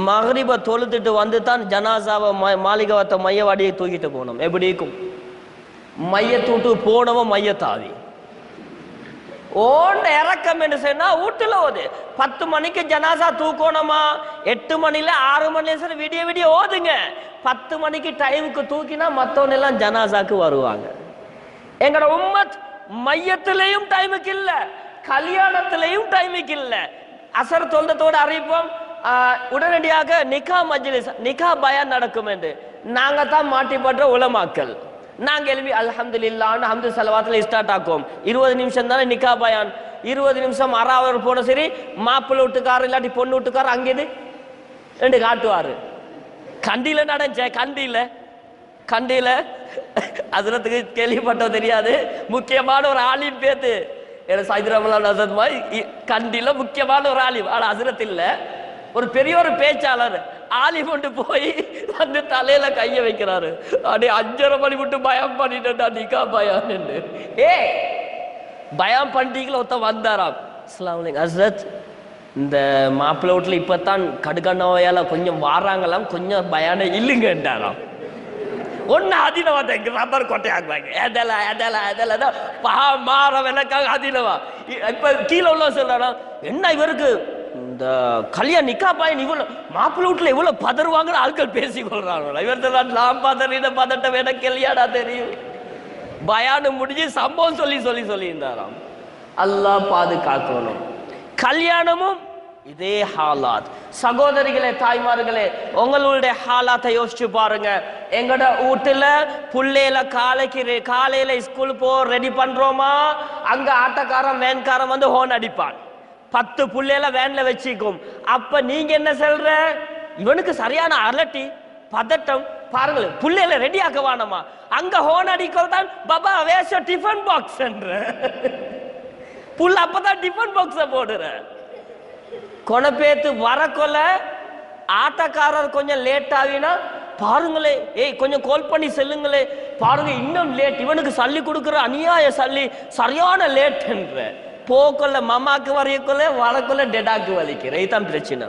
மகரிபை தொழுதுட்டு வந்து தான் ஜனாசாவை மாளிகவத்தை மையவாடியை தூக்கிட்டு போகணும். எப்படி இருக்கும்? மையத்தூட்டு போனவன் மையத்தாவி ஓண்ட இறக்கம் என்று சொன்னா வீட்டுல ஓது. 10 மணிக்கு ஜனாசா தூக்கணுமா, 8 மணில 6 மணில சரி விடிய விடிய ஓதுங்க. 10 மணிக்கு டைமுக்கு தூக்கினா மற்றவன் எல்லாம் ஜனாசாக்கு வருவாங்க. எங்கட உம்மத் மையத்திலையும் டைமுக்கு இல்ல, கல்யாணத்திலையும் டைமுக்கு இல்ல. அசர் தொந்தத்தோடு அறிவிப்போம், உடனடியாக நிகா மஜ்லிஸ் நிகா பயான் நடக்கும் என்று நாங்க தான் மாட்டிப்படுற உலமாக்கல். நாங்க எழுப்பி அல்ஹம்துலில்லாஹ்னு ஹம்து ஸலவாத்ல ஸ்டார்ட் ஆக்குவோம். 20 நிமிஷம் தானே நிகா பயான். 20 நிமிஷம் அறாவர் போன சரி மாப்பிள்ளை வீட்டுக்காரர் இல்லாட்டி பொண்ணு வீட்டுக்காரர் அங்கேது என்று காட்டுவாரு. கண்டியில நடந்துச்ச கண்டியில அதுலத்துக்கு கேள்விப்பட்ட தெரியாது. முக்கியமான ஒரு ஆலிம் பேத்து கண்டில முக்கியமான ஒரு ஆலிம். ஆனா அசுரத் இல்ல, ஒரு பெரிய ஒரு பேச்சாளர் ஆலிம் கொண்டு போய் வந்து தலையில கைய வைக்கிறாரு. அப்படியே 5:30 மணி விட்டு பயம் பண்ணிட்டா நிக்கா பயான். பயம் பண்ணிட்டீங்களா? ஒருத்த வந்தாராம். அஸ்ஸலாமு அலைக்கும் ஹஸ்ரத், இந்த மாப்பிள்ளை வீட்டுல இப்பதான் கடுகண்ணோயால கொஞ்சம் வாராங்களாம், கொஞ்சம் பயானே இல்லைங்கன்றாராம். ஒன்னு அதினவா தான் ரப்பர் கொட்டையாக்குவாங்க. மாற விளக்காக அதினவா. இப்ப கீழே உள்ள சொல்றானா என்ன இவருக்கு இந்த கல்யாணம் நிக்கா பாயன் இவ்வளவு மாப்பிள்ளை வீட்டுல எவ்வளவு பதறுவாங்கன்னு ஆட்கள் பேசிக்கொள்றாங்க. இவர் நான் பதறின பதட்ட வேணா கல்யாணா தெரியும். பயானு முடிஞ்சு சம்பவம் சொல்லி இருந்தாராம். அல்லாஹ் பாதுகாக்கணும். கல்யாணமும் இதே ஹாலாத். சகோதரிகளே, தாய்மார்களே, உங்களுடைய ஹாலாத்தை யோசிச்சு பாருங்க. எங்கட வீட்டுல புள்ளையில காலையில ஸ்கூல் போ ரெடி பண்றோமா, அங்க ஆட்டக்காரன் வேன்காரன் வந்து ஹோன் அடிப்பான். 10 புள்ளையில வேன்ல வச்சுக்கும். அப்ப நீங்க என்ன சொல்ற? இவனுக்கு சரியான அலட்டி பதட்டம் பாருங்களேன். புள்ளையில ரெடி ஆக்க வானமா, அங்க ஹோன் அடிக்கிறதான் பாபா வேஷ டிஃபன் பாக்ஸ் என்ற புள்ள அப்பதான் டிஃபன் பாக்ஸ போடுற. கொணப்பேத்து வரக்கொல ஆட்டக்காரர் கொஞ்சம் லேட் ஆகினா பாருங்களே, ஏய் கொஞ்சம் கால் பண்ணி செல்லுங்களே, பாருங்க இன்னும் லேட், இவனுக்கு சல்லி கொடுக்குற அநியாய சல்லி சரியான லேட் என்ற போக்கொள்ள மமாக்கு வரையக்கொள்ள வரக்கொள்ள டெடாக்கு வலிக்கிற. இதுதான் பிரச்சனை.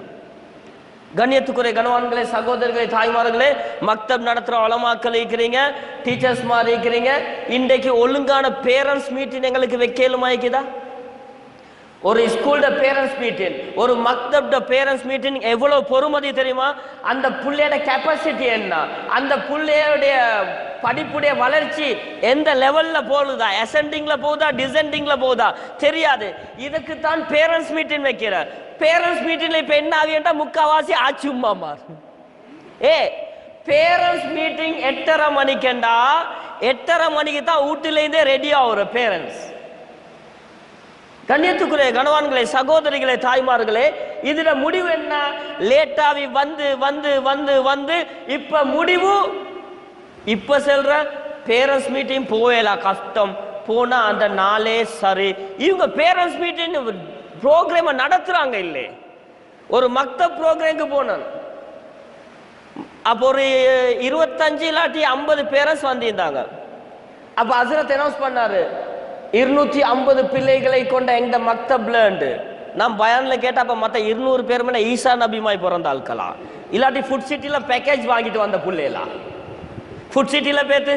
கண்ணியத்துக்குறை கணவான்களே, சகோதரர்களே, தாய்மார்களே, மக்தப் நடத்துற உலமாக்கள் இருக்கிறீங்க, டீச்சர்ஸ் மாதிரி இருக்கிறீங்க. இன்றைக்கு ஒழுங்கான பேரண்ட்ஸ் மீட்டிங் எங்களுக்கு வைக்கலுமா இருக்குதா? ஒரு ஸ்கூல்ட பேரண்ட்ஸ் மீட்டிங், ஒரு மக்தப்ட பேரண்ட்ஸ் மீட்டிங் எவ்வளவு பொறுமதி தெரியுமா? அந்த புள்ளையோட கெப்பாசிட்டி என்ன, அந்த புள்ளையோடைய படிப்புடைய வளர்ச்சி எந்த லெவல்ல போகுதா, அசெண்டிங்ல போகுதா டிசெண்டிங்ல போகுதா தெரியாது. இதுக்கு தான் பேரண்ட்ஸ் மீட்டிங் வைக்கிற. பேரண்ட்ஸ் மீட்டிங்ல இப்ப என்ன ஆகிட்டா முக்காவாசி ஆச்சும்மா. பேரண்ட்ஸ் மீட்டிங் 8:30 மணிக்கண்டா 8:30 மணிக்கு தான் வீட்டுல இருந்தே ரெடி ஆகுற பேரண்ட்ஸ். கண்ணியத்துக்குரிய கணவான்களே, சகோதரிகளே, தாய்மார்களே, இதுல முடிவு என்ன? லேட்டாவி வந்து வந்து வந்து வந்து இப்ப முடிவு இப்ப செல்ற பேரண்ட்ஸ் மீட்டிங் போவேலா கஷ்டம். போனா அந்த நாளே சரி. இவங்க பேரண்ட்ஸ் மீட்டிங் ப்ரோக்ராம் நடத்துறாங்க இல்லே. ஒரு மக்தப் ப்ரோக்ராமுக்கு போனான். அப்போ ஒரு 25 இல்லாட்டி 50 பேரண்ட்ஸ் வந்திருந்தாங்க. அப்ப ஹஸ்ரத் அனௌன்ஸ் பண்ணாரு, 250 பிள்ளைகளை கொண்ட எங்க மக்தப்ல. நான் பயான்ல கேட்டா அப்ப மத்த 200 பேருமே ஈசா நபிமாய் பிறந்த ஆட்களா, இல்லாட்டி ஃபுட் சிட்டில பேக்கேஜ் வாங்கிட்டு வந்த புள்ளைகளா? ஃபுட் சிட்டில பேத்து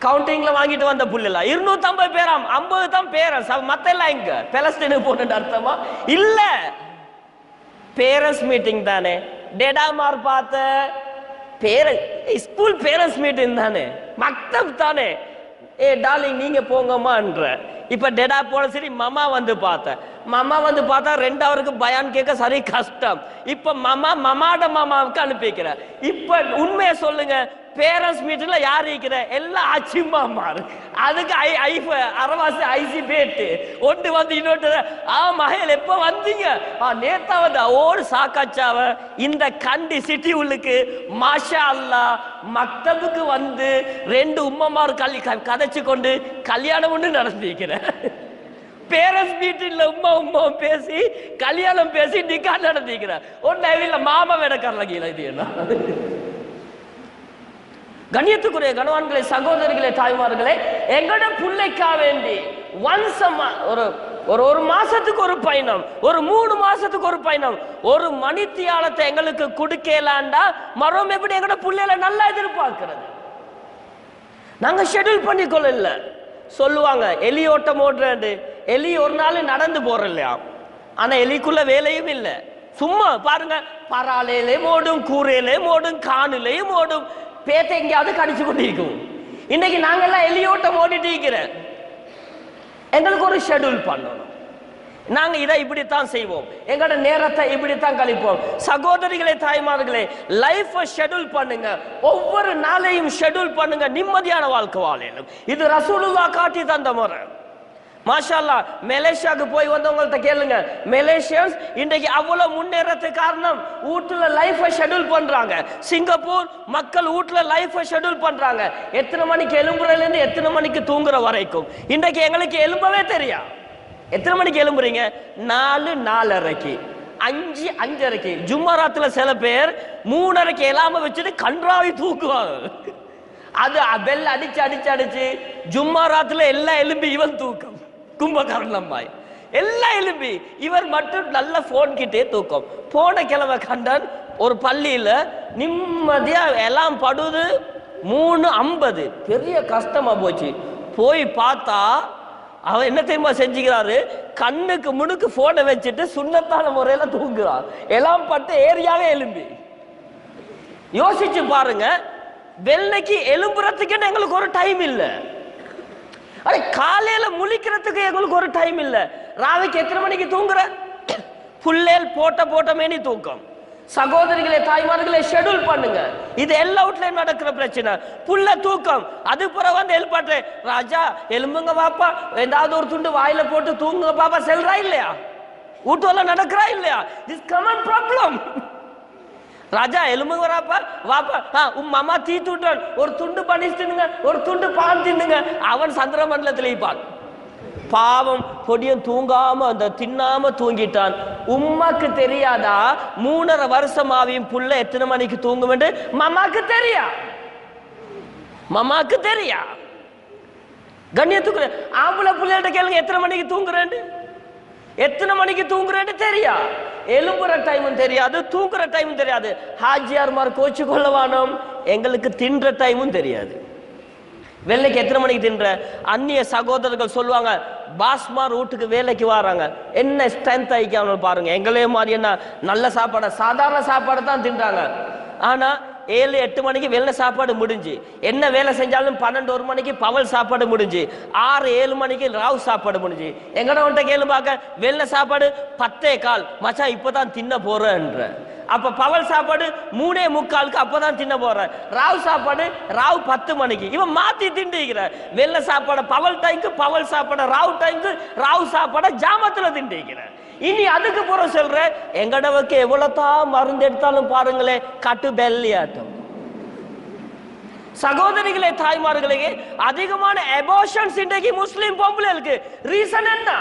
கவுண்டிங்ல வாங்கிட்டு வந்த புள்ளைகளா? 250 பேராம், 50 தான் பேரண்ட்ஸ். மத்த எல்லாம் எங்க பெலஸ்தீனுக்கு போன அர்த்தமா? இல்ல, பேரண்ட்ஸ் மீட்டிங் தானே. டேடாமார் பார்த்த ஸ்கூல் பேரண்ட்ஸ் மீட்டிங் தானே, மக்தப் தானே. டார்லிங் நீங்க போங்கம்மான்ற. இப்ப டெடா போன சரி மாமா வந்து பார்த்தா 2 ஹவருக்கு பயான் கேட்க சரி கஷ்டம். இப்ப மாமாட மாமாவுக்கு அனுப்பிக்கிற. இப்ப உண்மையை சொல்லுங்க, பேரண்ட்ஸ் மீட்டிங்ல யார் இருக்கிற எல்லாம் அச்சிம்மா மாறு அதுக்கு அரவாசி ஐசி பேட்டு ஒன்று வந்து இன்னொன்று மகள் எப்ப வந்தீங்க நேத்தா வந்து ஓடு சாக்காச்சாவ இந்த கண்டி சிட்டி உள்ளுக்கு மாஷா அல்லாஹ் மக்தபுக்கு வந்து 2 உம்மமார் கதைச்சு கொண்டு கல்யாணம் ஒன்று நடந்திருக்கிறேன். பேரண்ட்ஸ் மீட்டிங்ல உம்மா பேசி கல்யாணம் பேசி நிக்கா நடந்திருக்கிறார். ஒன்னு மாமா வேடக்காரல இது என்ன? கண்ணியத்துக்குரிய கணவான்களே, சகோதரிகளே, தாய்மார்களே, எங்கட பிள்ளைக்கா வேண்டி ஒரு மாசத்துக்கு ஒரு பயணம், ஒரு 3 மாசத்துக்கு ஒரு பயணம், ஒரு மணித்தியாலத்தை எங்களுக்கு கொடுக்கலாண்டா மரம் எப்படி எங்கட பிள்ளைல நல்லா எதிர்பார்க்கிறது? நாங்க ஷெட்யூல் பண்ணிக்கொள்ள சொல்லுவாங்க. எலி ஓட்டம் ஓடுறது, எலி ஒரு நாள் நடந்து போறலையா, ஆனா எலிக்குள்ள வேலையும் இல்லை. சும்மா பாருங்க, பராலையிலேயும் ஓடும், கூரையிலேயும் ஓடும், காணிலையும் ஓடும், பேத்த எங்கேயாவது கடிச்சு கொண்டு இருக்கும். இன்னைக்கு நாங்கெல்லாம் எலியோட்டம் ஓடிட்டு இருக்கிறேன். எங்களுக்கு ஒரு ஷெட்யூல் பண்ணணும். நாங்க இதை இப்படித்தான் செய்வோம், எங்களோட நேரத்தை இப்படித்தான் கழிப்போம். சகோதரிகளே, தாய்மார்களே, லைஃப் ஷெட்யூல் பண்ணுங்க. ஒவ்வொரு நாளையும் ஷெட்யூல் பண்ணுங்க. நிம்மதியான வாழ்க்கை வாழணும். இது ரசூலுல்லாஹ் காட்டி தந்த முறை. மாஷா அல்லாஹ். மலேசியாவுக்கு போய் வந்தவங்கள்ட்ட கேளுங்க, மலேசியன்ஸ் இன்றைக்கு அவ்வளவு முன்னேறதுக்கு காரணம் வீட்டுல லைஃப் ஷெட்யூல் பண்றாங்க. சிங்கப்பூர் மக்கள் வீட்டுல லைஃப் ஷெட்யூல் பண்றாங்க. எத்தனை மணிக்கு எழும்புறதுல இருந்து எத்தனை மணிக்கு தூங்குற வரைக்கும். இன்றைக்கு எங்களுக்கு எழும்பவே தெரியா. எத்தனை மணிக்கு எழும்புறீங்க? 4, 4:30, 5, 5:30. ஜும்மாராத்துல சில பேர் 3:30 எலாம வச்சுட்டு கன்றாவி தூக்குவாங்க. அது பெல் அடிச்சு அடிச்சு அடிச்சு ஜும்மாராத்துல எல்லாம் எலும்பி இவன் தூக்கம். கும்பகர்ணம்மாய் எல்லாம் எலும்பி இவர் மட்டும் நல்ல போன் கிட்டே தூக்கம். போன கிழமை கண்டான் ஒரு பள்ளியில நிம்மதியா எல்லாம் படுது. 3:50 பெரிய கஷ்டமா போச்சு. போய் பார்த்தா அவன் என்ன தெரியுமா செஞ்சுக்கிறாரு? கண்ணுக்கு முனுக்கு போனை வச்சுட்டு சுண்ணத்தான முறையில தூங்குறான். எல்லாம் பட்டு ஏரியாவே எலும்பி. யோசிச்சு பாருங்க, வெள்ளைக்கு எலும்புறதுக்கு எங்களுக்கு ஒரு டைம் இல்லை. அரை காலையில முழிக்கிறதுக்கு எங்களுக்கு ஒரு டைம் இல்லை. ராவைக்கு எத்தனை மணிக்கு தூங்குற? புள்ளேல் போட்ட மேனி தூக்கம். சகோதரிகளே, தாய்மார்களே, ஷெட்யூல் பண்ணுங்க. இது எல்லா வீட்லயும் நடக்கிற பிரச்சனை. புள்ள தூக்கம். அது பிறகு வந்து எழுப்பாட்டு, ராஜா எலும்புங்க பாப்பா, ஏதாவது ஒரு துண்டு வாயில போட்டு தூங்குங்க பாப்பா செல்றா இல்லையா? வீட்டுல நடக்கிறா இல்லையா? This common problem. ராஜா எலும்புங்க வராப்பா வாப்பா, மாமா தீ தூட்டான், ஒரு துண்டு பண்ணி தின்னுங்க, ஒரு துண்டு பான் தின்னுங்க. அவன் சந்திர மண்டலத்தில் இருப்பான். பாவம் பொடியன் தூங்காம அந்த தின்னாம தூங்கிட்டான். உம்மாக்கு தெரியாதா 3.5 வருஷமாவையும் புள்ள எத்தனை மணிக்கு தூங்கும் என்று? மாமாக்கு தெரியா, மாமாக்கு தெரியா. கண்ணியத்துக்கு ஆம்பளை புள்ளைகிட்ட கேளுங்க, எத்தனை மணிக்கு தூங்குறேன்னு, எத்தனை மணிக்கு தூங்குறேன்னு தெரியா. எலும்புற டைமும் தெரியாது, தூங்குற டைமும் தெரியாது. ஹாஜியார்மார் கோச்சு கொள்ளவானோம், எங்களுக்கு தின்ற டைமும் தெரியாது. வேலைக்கு எத்தனை மணிக்கு தின்ற? அந்நிய சகோதரர்கள் சொல்லுவாங்க, பாஸ்மார் வீட்டுக்கு வேலைக்கு வராங்க, என்ன ஸ்ட்ரென்த் ஆகிக்காம பாருங்க. எங்களே மாதிரி என்ன நல்ல சாப்பாடு, சாதாரண சாப்பாடு தான் தின்றாங்க. ஆனா 7-8 மணிக்கு வெள்ளை சாப்பாடு முடிஞ்சு, என்ன வேலை செஞ்சாலும் 12-1 மணிக்கு பவல் சாப்பாடு முடிஞ்சு, 6-7 மணிக்கு ராவ் சாப்பாடு முடிஞ்சு. எங்கட ஒன்றை கேளு பார்க்க, வெள்ளை சாப்பாடு 10:15 மச்சான் இப்பதான் தின்ன போறன்ற. அப்ப பவல் சாப்பாடு 3:45 அப்பதான் தின்ன போற. ராவ் சாப்பாடு ராவ் 10 மணிக்கு. இவன் மாத்தி திண்டிக்கிற. வெள்ளை சாப்பாடு பவல் டைமுக்கு, பவல் சாப்பாடு ராவ் டைமுக்கு, ராவ் சாப்பாடு ஜாமத்துல திண்டிக்கிற. இனி அதுக்கு போற சொல்ற, எங்கடவுக்கு எவ்வளவுதான் மருந்து எடுத்தாலும் பாருங்களே, கட்டு பெல்லியாட்டம். சகோதரிகளே, தாய்மார்களே, அதிகமான அபார்ஷன்ஸ் இன்றைக்கு முஸ்லிம் பொம்பளைகளுக்கு. ரீசன் என்ன?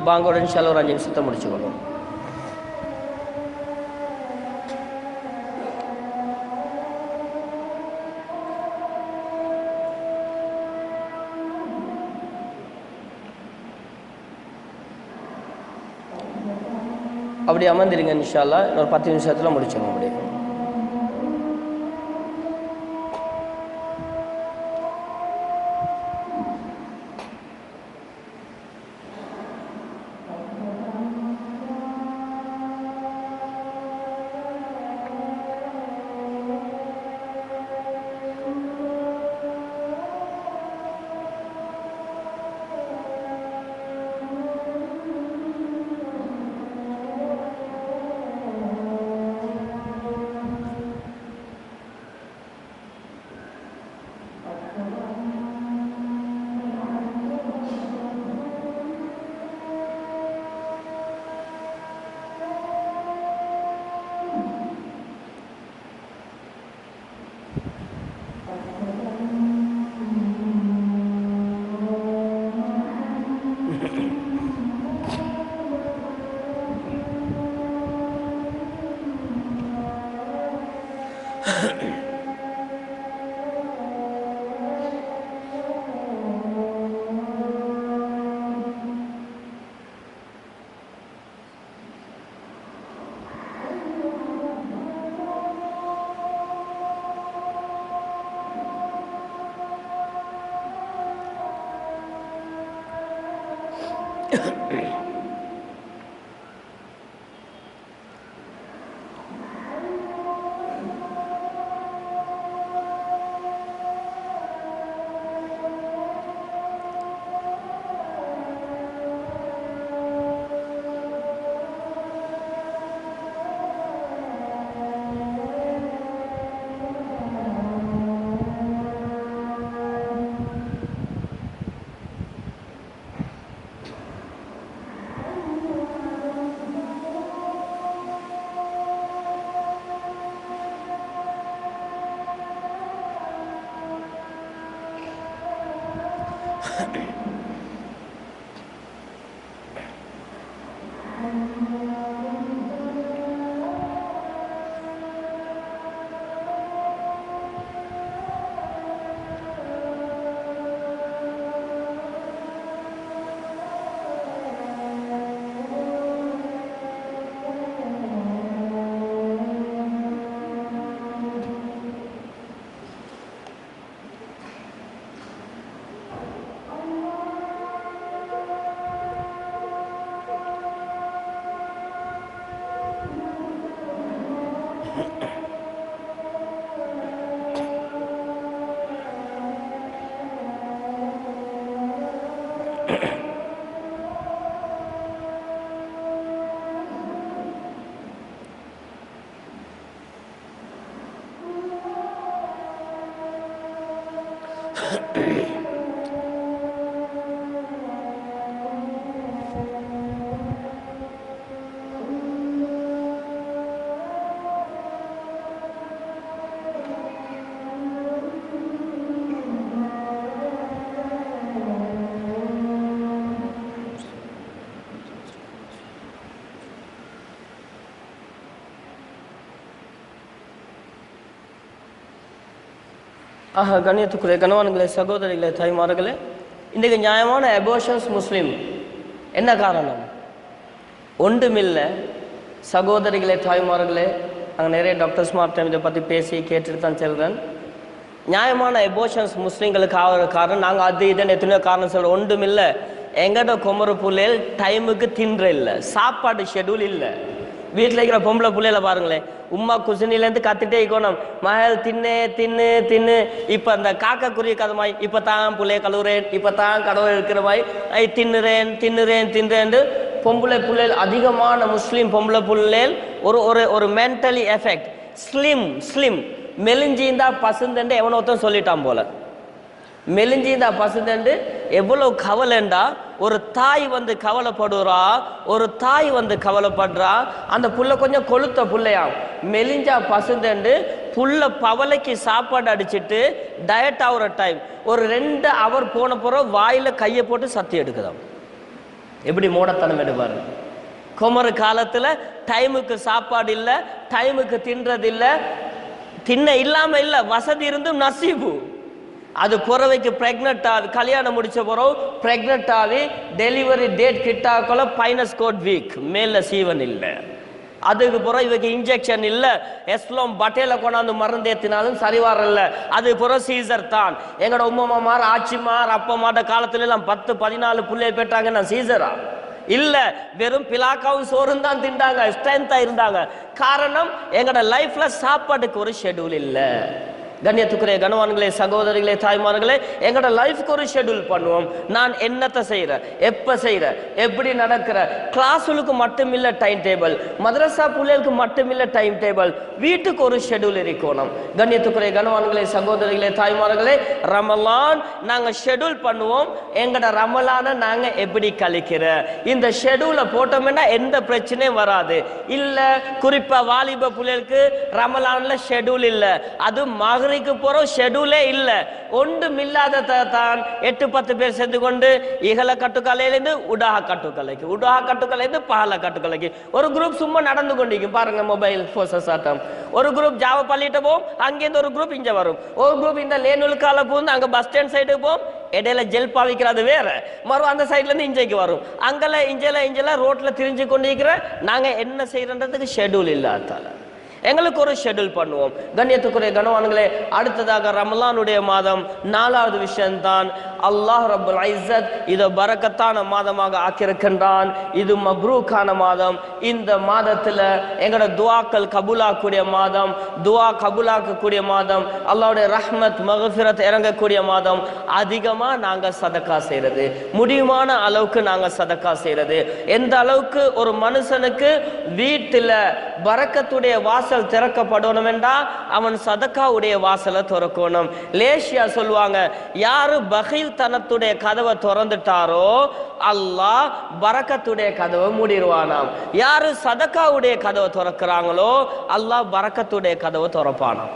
பாங்கோட இன்ஷால்லா ஒரு 5 நிமிஷத்தை முடிச்சுக்கணும். அப்படி அமர்ந்துருங்க இன்ஷா அல்லாஹ். ஒரு 10 நிமிஷத்துல முடிச்சிடணும். அப்படி கண்ணியத்துக்குரிய கணவான்களே, சகோதரிகளே, தாய்மார்களே, இன்றைக்கு நியாயமான அபோஷன்ஸ் முஸ்லீம். என்ன காரணம்? ஒன்றுமில்லை சகோதரிகளே, தாய்மார்களே. நாங்கள் நிறைய டாக்டர்ஸ்மார்ட்ட இதை பற்றி பேசி கேட்டுட்டு தான் செல்கிறேன். நியாயமான அபோஷன்ஸ் முஸ்லீம்களுக்கு ஆகிற காரணம் நாங்கள் அது இதுன்னு எத்தனையோ காரணம் சொல்கிறோம். ஒன்றுமில்லை, எங்கட குமர புள்ளைகள் டைமுக்கு தின்ற இல்லை, சாப்பாடு ஷெடியூல் இல்லை. வீட்டில் இருக்கிற பொம்பளை பிள்ளையில பாருங்களேன், உமா குசினிலேருந்து கத்திட்டே இருக்கணும், மகள் தின்னு தின்னு தின்னு. இப்போ அந்த காக்கக்குரிய கதமாய் இப்போ தான் பிள்ளைய கழுவுறேன், இப்போ தான் கடவுள் இருக்கிற மாதிரி தின்னுறேன் தின்னுறேன் தின்னுறேன்னு பொம்பளை பிள்ளைகள் அதிகமான முஸ்லீம் பொம்பளை பிள்ளைகள் ஒரு மென்டலி எஃபெக்ட். ஸ்லிம் மெலிஞ்சிந்தா பசுந்தண்டு எவனோ ஒருத்தன் சொல்லிட்டான் போல. மெலிஞ்சிந்தா பசுந்தண்டு எவ்வளவு கவலைண்டா, ஒரு தாய் வந்து கவலைப்படுறா, ஒரு தாய் வந்து கவலைப்படுறா. அந்த புள்ள கொஞ்சம் கொளுத்த புள்ளையா, மெலிஞ்சா பசுந்தண்டு புள்ள பவலைக்கு சாப்பாடு அடிச்சுட்டு டயட் ஆகுற டைம் ஒரு 2 ஹவர் போன பிறகு வாயில கையை போட்டு சத்தி எடுக்குதாம். எப்படி மூடத்தனம் எடுப்பாரு. குமரு காலத்துல டைமுக்கு சாப்பாடு இல்லை, டைமுக்கு தின்றது இல்லை, தின்ன இல்லாம இல்லை, வசதி இருந்தும் நசீபு. அது புறவைக்கு பிரெக்னென்ட் ஆகி கல்யாணம் முடிச்ச பிறகு பிரெக்னென்ட் ஆகி டெலிவரி டேட் கிட்டாக்குள்ள பைனஸ்கோட் வீக் மேல சீவன் இல்லை. அதுக்கு பிறகு இவருக்கு இன்ஜெக்ஷன் இல்லை, எஸ்லோம் பட்டேல கொண்டாந்து மருந்து ஏற்றினாலும் சரி வரல. அது பிறகு சீசர் தான். எங்களோட உம்மமார் ஆச்சிமார் அப்பமாட்ட காலத்துல எல்லாம் 10-14 பிள்ளைய பெற்றாங்கன்னா சீசரா இல்ல, வெறும் பிலாக்காவும் சோறும் தான் திண்டாங்க, ஸ்ட்ரென்த்தா இருந்தாங்க. காரணம் எங்களோட லைஃப்ல சாப்பாட்டுக்கு ஒரு ஷெடியூல் இல்லை. கண்ணியத்துக்குரிய கணவான்களே, சகோதரிகளே, தாய்மார்களே, எங்களோட லைஃப்க்கு ஒரு ஷெடியூல் பண்ணுவோம். நான் என்னத்தை செய்கிறேன், எப்போ செய்கிறேன், எப்படி நடக்கிற. கிளாஸுக்கு மட்டும் இல்லை டைம் டேபிள், மதரசா பிள்ளைகளுக்கு மட்டும் இல்லை டைம் டேபிள், வீட்டுக்கு ஒரு ஷெடியூல் இருக்கணும். கண்ணியத்துக்குரிய கணவான்களே, சகோதரிகளே, தாய்மார்களே, ரமலான் நாங்கள் ஷெடியூல் பண்ணுவோம். எங்களோட ரமலானை நாங்கள் எப்படி கழிக்கிற இந்த ஷெடியூலை போட்டோம்னா எந்த பிரச்சனையும் வராது. இல்லை குறிப்பாக வாலிப பிள்ளைகளுக்கு ரமலான்ல ஷெடியூல் இல்லை, அது மகரிக்கு போற ஷெடியூலே இல்லை. ஒன்றும் இல்லாத தான் 8-10 பேர் சேர்ந்து கொண்டு இகல கட்டுக்கலையிலேருந்து உடாக கட்டுக்கலைக்கு, உடாக கட்டுக்கலைந்து பகல கட்டுக்கலைக்கு ஒரு குரூப் சும்மா நடந்து கொண்டிருக்கும் பாருங்க. மொபைல் போசஸ் ஆட்டம். ஒரு குரூப் ஜாவ பள்ளிட்டு போகும், அங்கேருந்து ஒரு குரூப் இங்கே வரும், ஒரு குரூப் இந்த லேனுக்கால போகும், அங்கே பஸ் ஸ்டாண்ட் சைடுக்கு போகும், இடையில ஜெல் பாவிக்கிறது வேற, மறுபடியும் அந்த சைட்ல இருந்து இஞ்சைக்கு வரும். அங்கெல்லாம் இஞ்செல்லாம் ரோட்ல திரிஞ்சு கொண்டிருக்கிற நாங்க என்ன செய்யறதுக்கு ஷெடியூல் இல்லாதால எங்களுக்கு ஒரு ஷெட்யூல் பண்ணுவோம். கண்ணியத்துக்குரிய கனவான்களே, அடுத்ததாக ரமலானுடைய மாதம் 4வது விஷயம்தான். அல்லாஹ் ரப்புல் இஸ்ஸத் இதை பரக்கத்தான மாதமாக ஆக்கியிருக்கின்றான். இது மப்ரூக்கான மாதம். இந்த மாதத்தில் எங்களோட துவாக்கள் கபூலாக்கக்கூடிய மாதம், துவா கபூலாக்கக்கூடிய மாதம், அல்லாஹ்வுடைய ரஹ்மத் மக்ஃபிரத் இறங்கக்கூடிய மாதம். அதிகமாக நாங்கள் சதக்கா செய்கிறது, முடியுமான அளவுக்கு நாங்கள் சதக்கா செய்கிறது. எந்த அளவுக்கு ஒரு மனுஷனுக்கு வீட்டில் பரக்கத்துடைய வாசல் திறக்கப்படணும் என்றா அவன் சதக்காவுடைய வாசலை திறக்கணும். லேசியா சொல்லுவாங்க, யாரு பகில் தனத்துடைய கதவை திறந்துட்டாரோ அல்லாஹ் பரக்கத்துடைய கதவை மூடிடுவானாம். யாரு சதக்காவுடைய கதவை திறக்கிறாங்களோ அல்லாஹ் பரக்கத்துடைய கதவை திறப்பானாம்.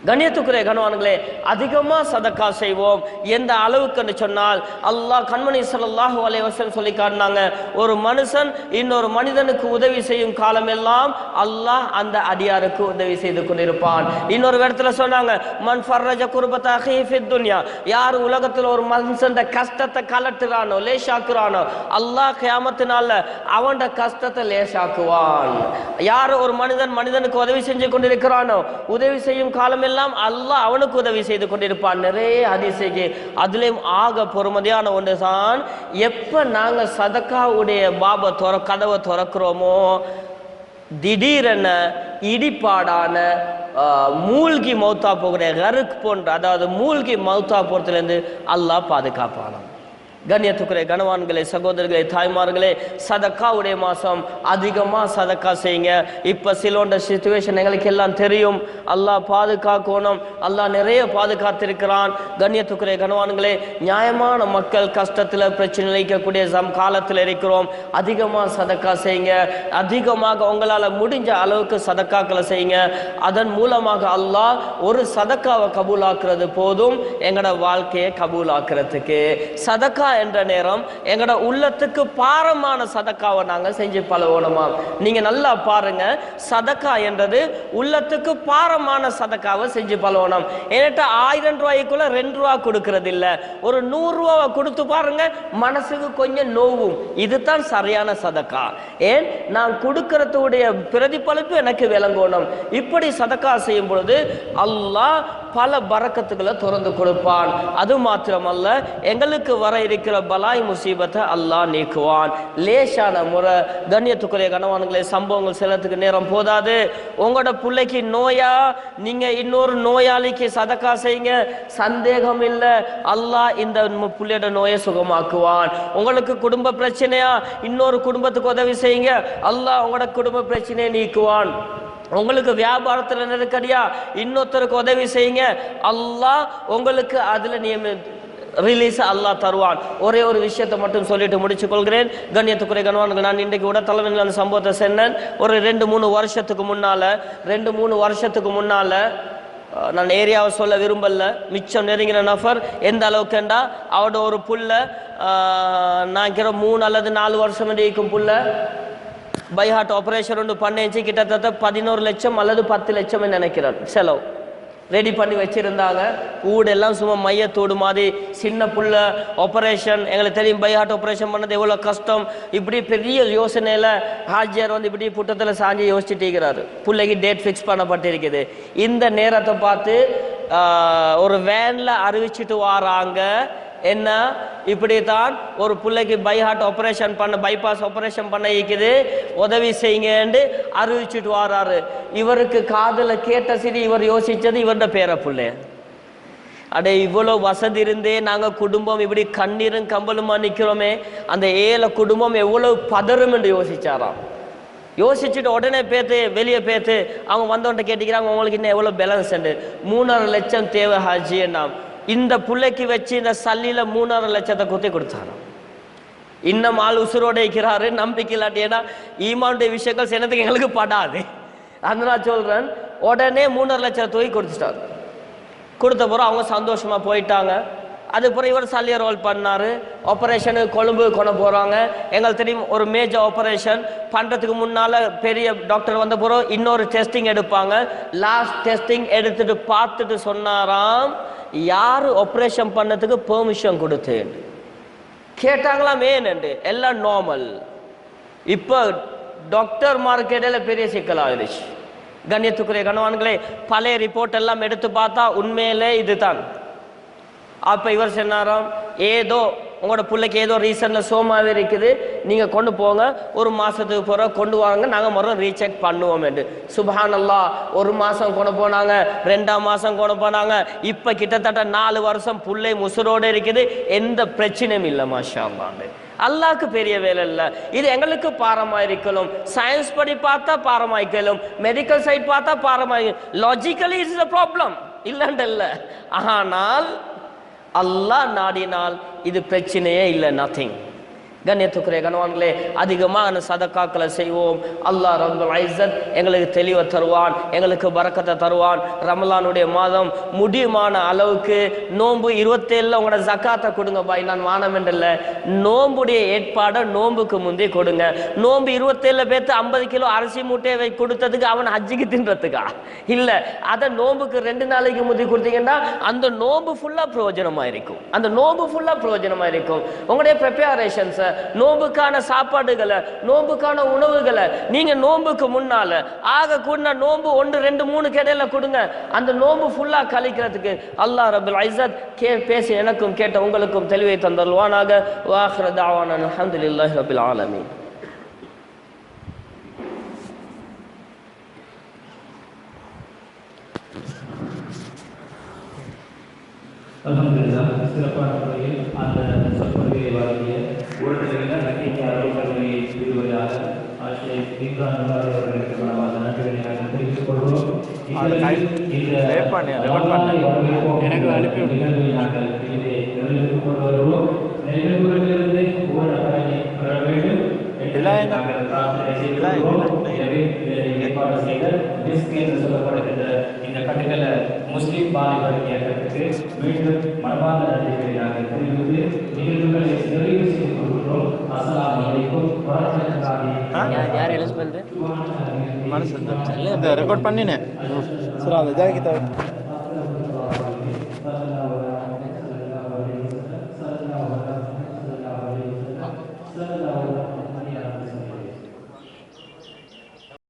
கண்ணியத்துக்குரிய கனவான்களே, அதிகமாக சதக்கா செய்வோம். எந்த அளவுக்குன்னு சொன்னால் அல்லாஹ் கண்மணி ஸல்லல்லாஹு அலைஹி வஸல்லம் சொல்லி காட்டினாங்க, ஒரு மனுஷன் இன்னொரு மனிதனுக்கு உதவி செய்யும் காலமெல்லாம் அல்லாஹ் அந்த அடியாருக்கு உதவி செய்து கொண்டிருப்பான். இன்னொரு இடத்துல சொன்னாங்க, மன் ஃபர்ரஜ குர்பத அஹீஹி ஃபித் துன்யா, யார் உலகத்தில் ஒரு மனுஷன் கஷ்டத்தை கலட்டுறானோ லேசாக்குறானோ அல்லாஹ் கியாமத்து நாள்ல அவன் கஷ்டத்தை லேசாக்குவான். யார் ஒரு மனிதனுக்கு உதவி செஞ்சு கொண்டிருக்கிறானோ உதவி செய்யும் காலம் எல்லாம் அல்லாஹ் அவனுக்கு உதவி செய்து கொண்டிருப்பான். நிறைய ஹதீஸுக்கு அதுலயும் ஆக பொறுமதியான ஒன்று தான், எப்ப நாங்க சதக்காவுடைய கதவை திறக்கிறோமோ திடீரென இடிபாடான மூழ்கி மௌத்தா போகிற கருக்கு போன்ற, அதாவது மூழ்கி மௌத்தா போறதுலேருந்து அல்லாஹ் பாதுகாப்பானான். கண்ணியத்துக்குரிய கனவான்களே, சகோதரர்களே, தாய்மார்களே, சதக்காவுடைய மாதம் அதிகமாக சதக்கா செய்யுங்க. இப்போ சிலோண்ட சிச்சுவேஷன் எங்களுக்கு எல்லாம் தெரியும். அல்லாஹ் பாதுகாக்கணும், அல்லாஹ் நிறைய பாதுகாத்திருக்கிறான். கண்ணியத்துக்குரிய கனவான்களே, நியாயமான மக்கள் கஷ்டத்தில் பிரச்சனை வைக்கக்கூடிய காலத்தில் இருக்கிறோம். அதிகமாக சதக்கா செய்யுங்க. அதிகமாக உங்களால் முடிஞ்ச அளவுக்கு சதக்காக்களை செய்யுங்க. அதன் மூலமாக அல்லாஹ் ஒரு சதக்காவை கபூலாக்குறது போதும் எங்களோட வாழ்க்கையை கபூலாக்குறதுக்கு. சதக்கா என்ற நேரம் எங்கட உள்ளத்துக்கு பாரமான சதக்காவை நாங்க செஞ்சு பழகணுமா. நீங்க நல்லா பாருங்க, சதக்கா என்றது உள்ளத்துக்கு பாரமான சதக்காவை செஞ்சு பழகணும். என்கிட்ட 1000 ரூபாய்க்குள்ள 2 ரூபா கொடுக்கறது இல்ல, ஒரு 100 ரூபாவை கொடுத்து பாருங்க, மனசுக்கு கொஞ்சம் நோவும். இதுதான் சரியான சதக்கா. ஏன் நான் கொடுக்கறதுடைய பிரதிபலிப்பு எனக்கு விளங்கணும். இப்படி சதக்கா செய்யும் பொழுது அல்லாஹ் பல பரக்கத்துக்களை திறந்து கொடுப்பான். அது மாத்திரமல்ல, எங்களுக்கு வர இருக்கிற பலாய் முசீபத்தை அல்லாஹ் நீக்குவான். லேசான முறை. கண்ணியத்துக்குரிய கனவான்களே, சம்பவங்கள் செல்லத்துக்கு நேரம் போதாது. உங்களோட பிள்ளைக்கு நோயா, நீங்க இன்னொரு நோயாளிக்கு சதக்கா செய்யுங்க, சந்தேகம் இல்லை அல்லாஹ் இந்த பிள்ளையோட நோயை சுகமாக்குவான். உங்களுக்கு குடும்ப பிரச்சனையா, இன்னொரு குடும்பத்துக்கு உதவி செய்யுங்க, அல்லாஹ் உங்களோட குடும்ப பிரச்சனையை நீக்குவான். உங்களுக்கு வியாபாரத்தில் நெருக்கடியா, இன்னொருத்தருக்கு உதவி செய்யுங்க, அல்லாஹ் உங்களுக்கு அதுல ரிலீஸ் அல்லாஹ் தருவான். ஒரே ஒரு விஷயத்தை மட்டும் சொல்லிட்டு முடிச்சு கொள்கிறேன். கண்ணியத்துக்குரிய கனவான்கள், நான் இன்றைக்கு கூட தலைமையில் அந்த சம்பவத்தை சொன்னேன். ஒரு 2-3 வருஷத்துக்கு முன்னால நான் ஏரியாவை சொல்ல விரும்பல, மிச்சம் நெருங்கின நபர் எந்த அளவுக்குண்டா, அவட ஒரு புள்ள நான் 3 அல்லது 4 வருஷம் இருக்கும் புள்ள பைஹார்ட் ஆப்ரேஷன் ஒன்று பண்ணிச்சு. கிட்டத்தட்ட 11 லட்சம் அல்லது 10 லட்சம் நினைக்கிறேன் செலவு ரெடி பண்ணி வச்சிருந்தாங்க. ஊடெல்லாம் சும்மா மையத்தோடு மாதிரி, சின்ன புள்ள ஆப்ரேஷன். எங்களுக்கு தெரியும் பைஹார்ட் ஆப்ரேஷன் பண்ணது எவ்வளோ கஷ்டம். இப்படி பெரிய யோசனையில் ஹாஜியார் வந்து இப்படி புட்டத்தில் சாஞ்சி யோசிச்சுட்டு இருக்கிறாரு. பிள்ளைக்கு டேட் ஃபிக்ஸ் பண்ணப்பட்டிருக்குது. இந்த நேரத்தை பார்த்து ஒரு வேனில் அறிவிச்சிட்டு வராங்க, என்ன இப்படித்தான் ஒரு பிள்ளைக்கு பைபாஸ் ஆப்ரேஷன் பண்ண இருக்குது, உதவி செய்யுங்கன்னு அறிவிச்சுட்டு வராரு. இவருக்கு காதுல கேட்ட சரி இவர் யோசிச்சது இவருடைய பேர பிள்ளை. அடே, இவ்வளோ வசதி இருந்தே நாங்கள் குடும்பம் இப்படி கண்ணீரும் கம்பலுமா நிற்கிறோமே, அந்த ஏழை குடும்பம் எவ்வளவு பதறும் என்று யோசிச்சாராம். யோசிச்சுட்டு உடனே வெளியே பேத்து அவங்க வந்தவன்ட்ட கேட்டுக்கிறாங்க, உங்களுக்கு இன்னும் எவ்வளோ பேலன்ஸ்? 3.5 லட்சம் தேவை ஹாஜி. நாம் இந்த பிள்ளைக்கு வச்சு இந்த சல்லியில 3.5 லட்சத்தை குத்தி கொடுத்தாராம். இன்னும் ஆள் உசுரோட இருக்கிறாரு, நம்பிக்கை இல்லாட்டி. ஏன்னா ஈமானுடைய விஷயங்கள் சின்னத்துக்கு எங்களுக்கு படாது. அந்த நான் சொல்றேன், உடனே 3.5 லட்சம் தூக்கி கொடுத்துட்டாரு. கொடுத்த பிறகு அவங்க சந்தோஷமா போயிட்டாங்க. அதுக்கப்புறம் இவர் சல்லியை ரோல் பண்ணாரு. ஆப்ரேஷனுக்கு கொழும்பு கொண்டு போறாங்க. எங்களுக்கு தெரியும், ஒரு மேஜர் ஆப்ரேஷன் பண்றதுக்கு முன்னால பெரிய டாக்டர் வந்த பிறகு இன்னொரு டெஸ்டிங் எடுப்பாங்க. லாஸ்ட் டெஸ்டிங் எடுத்துட்டு பார்த்துட்டு சொன்னாராம், யாரு ஆப்ரேஷன் பண்ணதுக்கு பெர்மிஷன் கொடுத்தேன் கேட்டாங்களாம். ஏன்னு எல்லாம் நார்மல். இப்போ டாக்டர் மார்க்கெட்டில் பெரிய சிக்கல் ஆயிடுச்சு. கண்ணியத்துக்குரிய கணவான்களே, பழைய ரிப்போர்ட் எல்லாம் எடுத்து பார்த்தா உண்மையிலே இதுதான். அப்போ இவர் சொன்னாராம், ஏதோ உங்களோட பிள்ளைக்கு ஏதோ ரீசனில் சோமாவே இருக்குது, நீங்கள் கொண்டு போங்க, ஒரு மாதத்துக்கு போகிற கொண்டு வாங்க, நாங்கள் மறுபடியும் ரீசெக் பண்ணுவோம் என்று. சுப்ஹானல்லாஹ், ஒரு மாதம் கொண்டு போனாங்க, 2ஆம் மாதம் கொண்டு போனாங்க, இப்போ கிட்டத்தட்ட 4 வருஷம் பிள்ளை முசுரோடு இருக்குது, எந்த பிரச்சனையும் இல்லை. மாஷா அல்லாஹ், அல்லாஹ்க்கு பெரிய வேலை இல்லை. இது எங்களுக்கு பாரமாயிருக்கணும். சயின்ஸ் படி பார்த்தா பாரமாய்க்கலும், மெடிக்கல் சைட் பார்த்தா பாரமாய், லாஜிக்கலி இட்ஸ் அ ப்ராப்ளம் இல்லைன்னு இல்லை. ஆனால் அல்லாஹ் நாடினால் இது பிரச்சனையே இல்லை, நத்திங். கண்ணியத்துக்குரிய கணவான்களே, அதிகமான சதக்காக்களை செய்வோம். அல்லாஹ் ரப்பல் இஸ்ஸத் எங்களுக்கு தெளிவை தருவான், எங்களுக்கு பரக்கத்தை தருவான். ரமலானுடைய மாதம் முடியுமான அளவுக்கு நோன்பு 27 உங்களோட ஜக்காத்தை கொடுங்க பாய். நான் வானம் என்றல்ல, நோம்புடைய ஏற்பாடை நோம்புக்கு முந்தி கொடுங்க. நோம்பு 27 பேர்த்து 50 கிலோ அரிசி மூட்டையை கொடுத்ததுக்கு அவன் ஹஜ்ஜிக்கு தின்றதுக்கா இல்லை, அதை நோம்புக்கு 2 நாளைக்கு முந்தி கொடுத்தீங்கன்னா அந்த நோம்பு ஃபுல்லாக பிரயோஜனமாக இருக்கும். அந்த நோம்பு ஃபுல்லாக பிரயோஜனமாக இருக்கும். உங்களுடைய ப்ரிப்பரேஷன்ஸை, நோம்புக்கான சாப்பாடுகளை, நோம்புக்கான உணவுகளை நீங்க நோம்புக்கு முன்னால ஆக கூட நோம்பு 1, 2, 3 கடையில கொடுங்க. அந்த நோம்பு ஃபுல்லா கழிக்கிறதுக்கு அல்லாஹ் ரப்பல் இஸ்ஸத் பேசி எனக்கும் கேட்ட உங்களுக்கும் தெளிவை தந்தருவானாக. வாஹிர தஅவானா அல்ஹம்துலில்லாஹி ரப்பில் ஆலமீன். அல்ஹம்துலில்லாஹ், சிறப்பான முறையில் அந்த சொற்பொழிவை வழங்கிய ஊடகங்களில் நம்பிக்கை அலுவலர்களை விடுவதாக ஆசிரியர் இம்ரான் அவர்களுக்கு மனமார்ந்த நன்றிகளை நாங்கள் தெரிவித்துக் கொள்வோம். எனக்கு அனுப்பி நிகழ்வை நாங்கள் இதை நிறைவேற்றிக் கொண்டு வருவோம். நிகழ்வுகளிலிருந்து ஒவ்வொரு பயனை பெற வேண்டும் என்று நாங்கள் பிரார்த்தனை செய்து கொள்வோம். எனவே ஏற்பாடு செய்த டிஸ்க் என்று சொல்லப்படுகின்ற இந்த கட்டுகளை முஸ்லிம் பாலிபர் இயக்கத்துக்கு மீண்டும் மனமார்ந்த நன்றிகளை நாங்கள் தெரிவித்து நிகழ்வுகளை நிறைவு செய்து கொள்கிறோம். அஸ்ஸலாமு அலைக்கும் வரஹ்மத்துல்லாஹி. யார் எலிஜிபிள்? மனசு ரெக்கார்ட் பண்ணினேன். சரி, அதை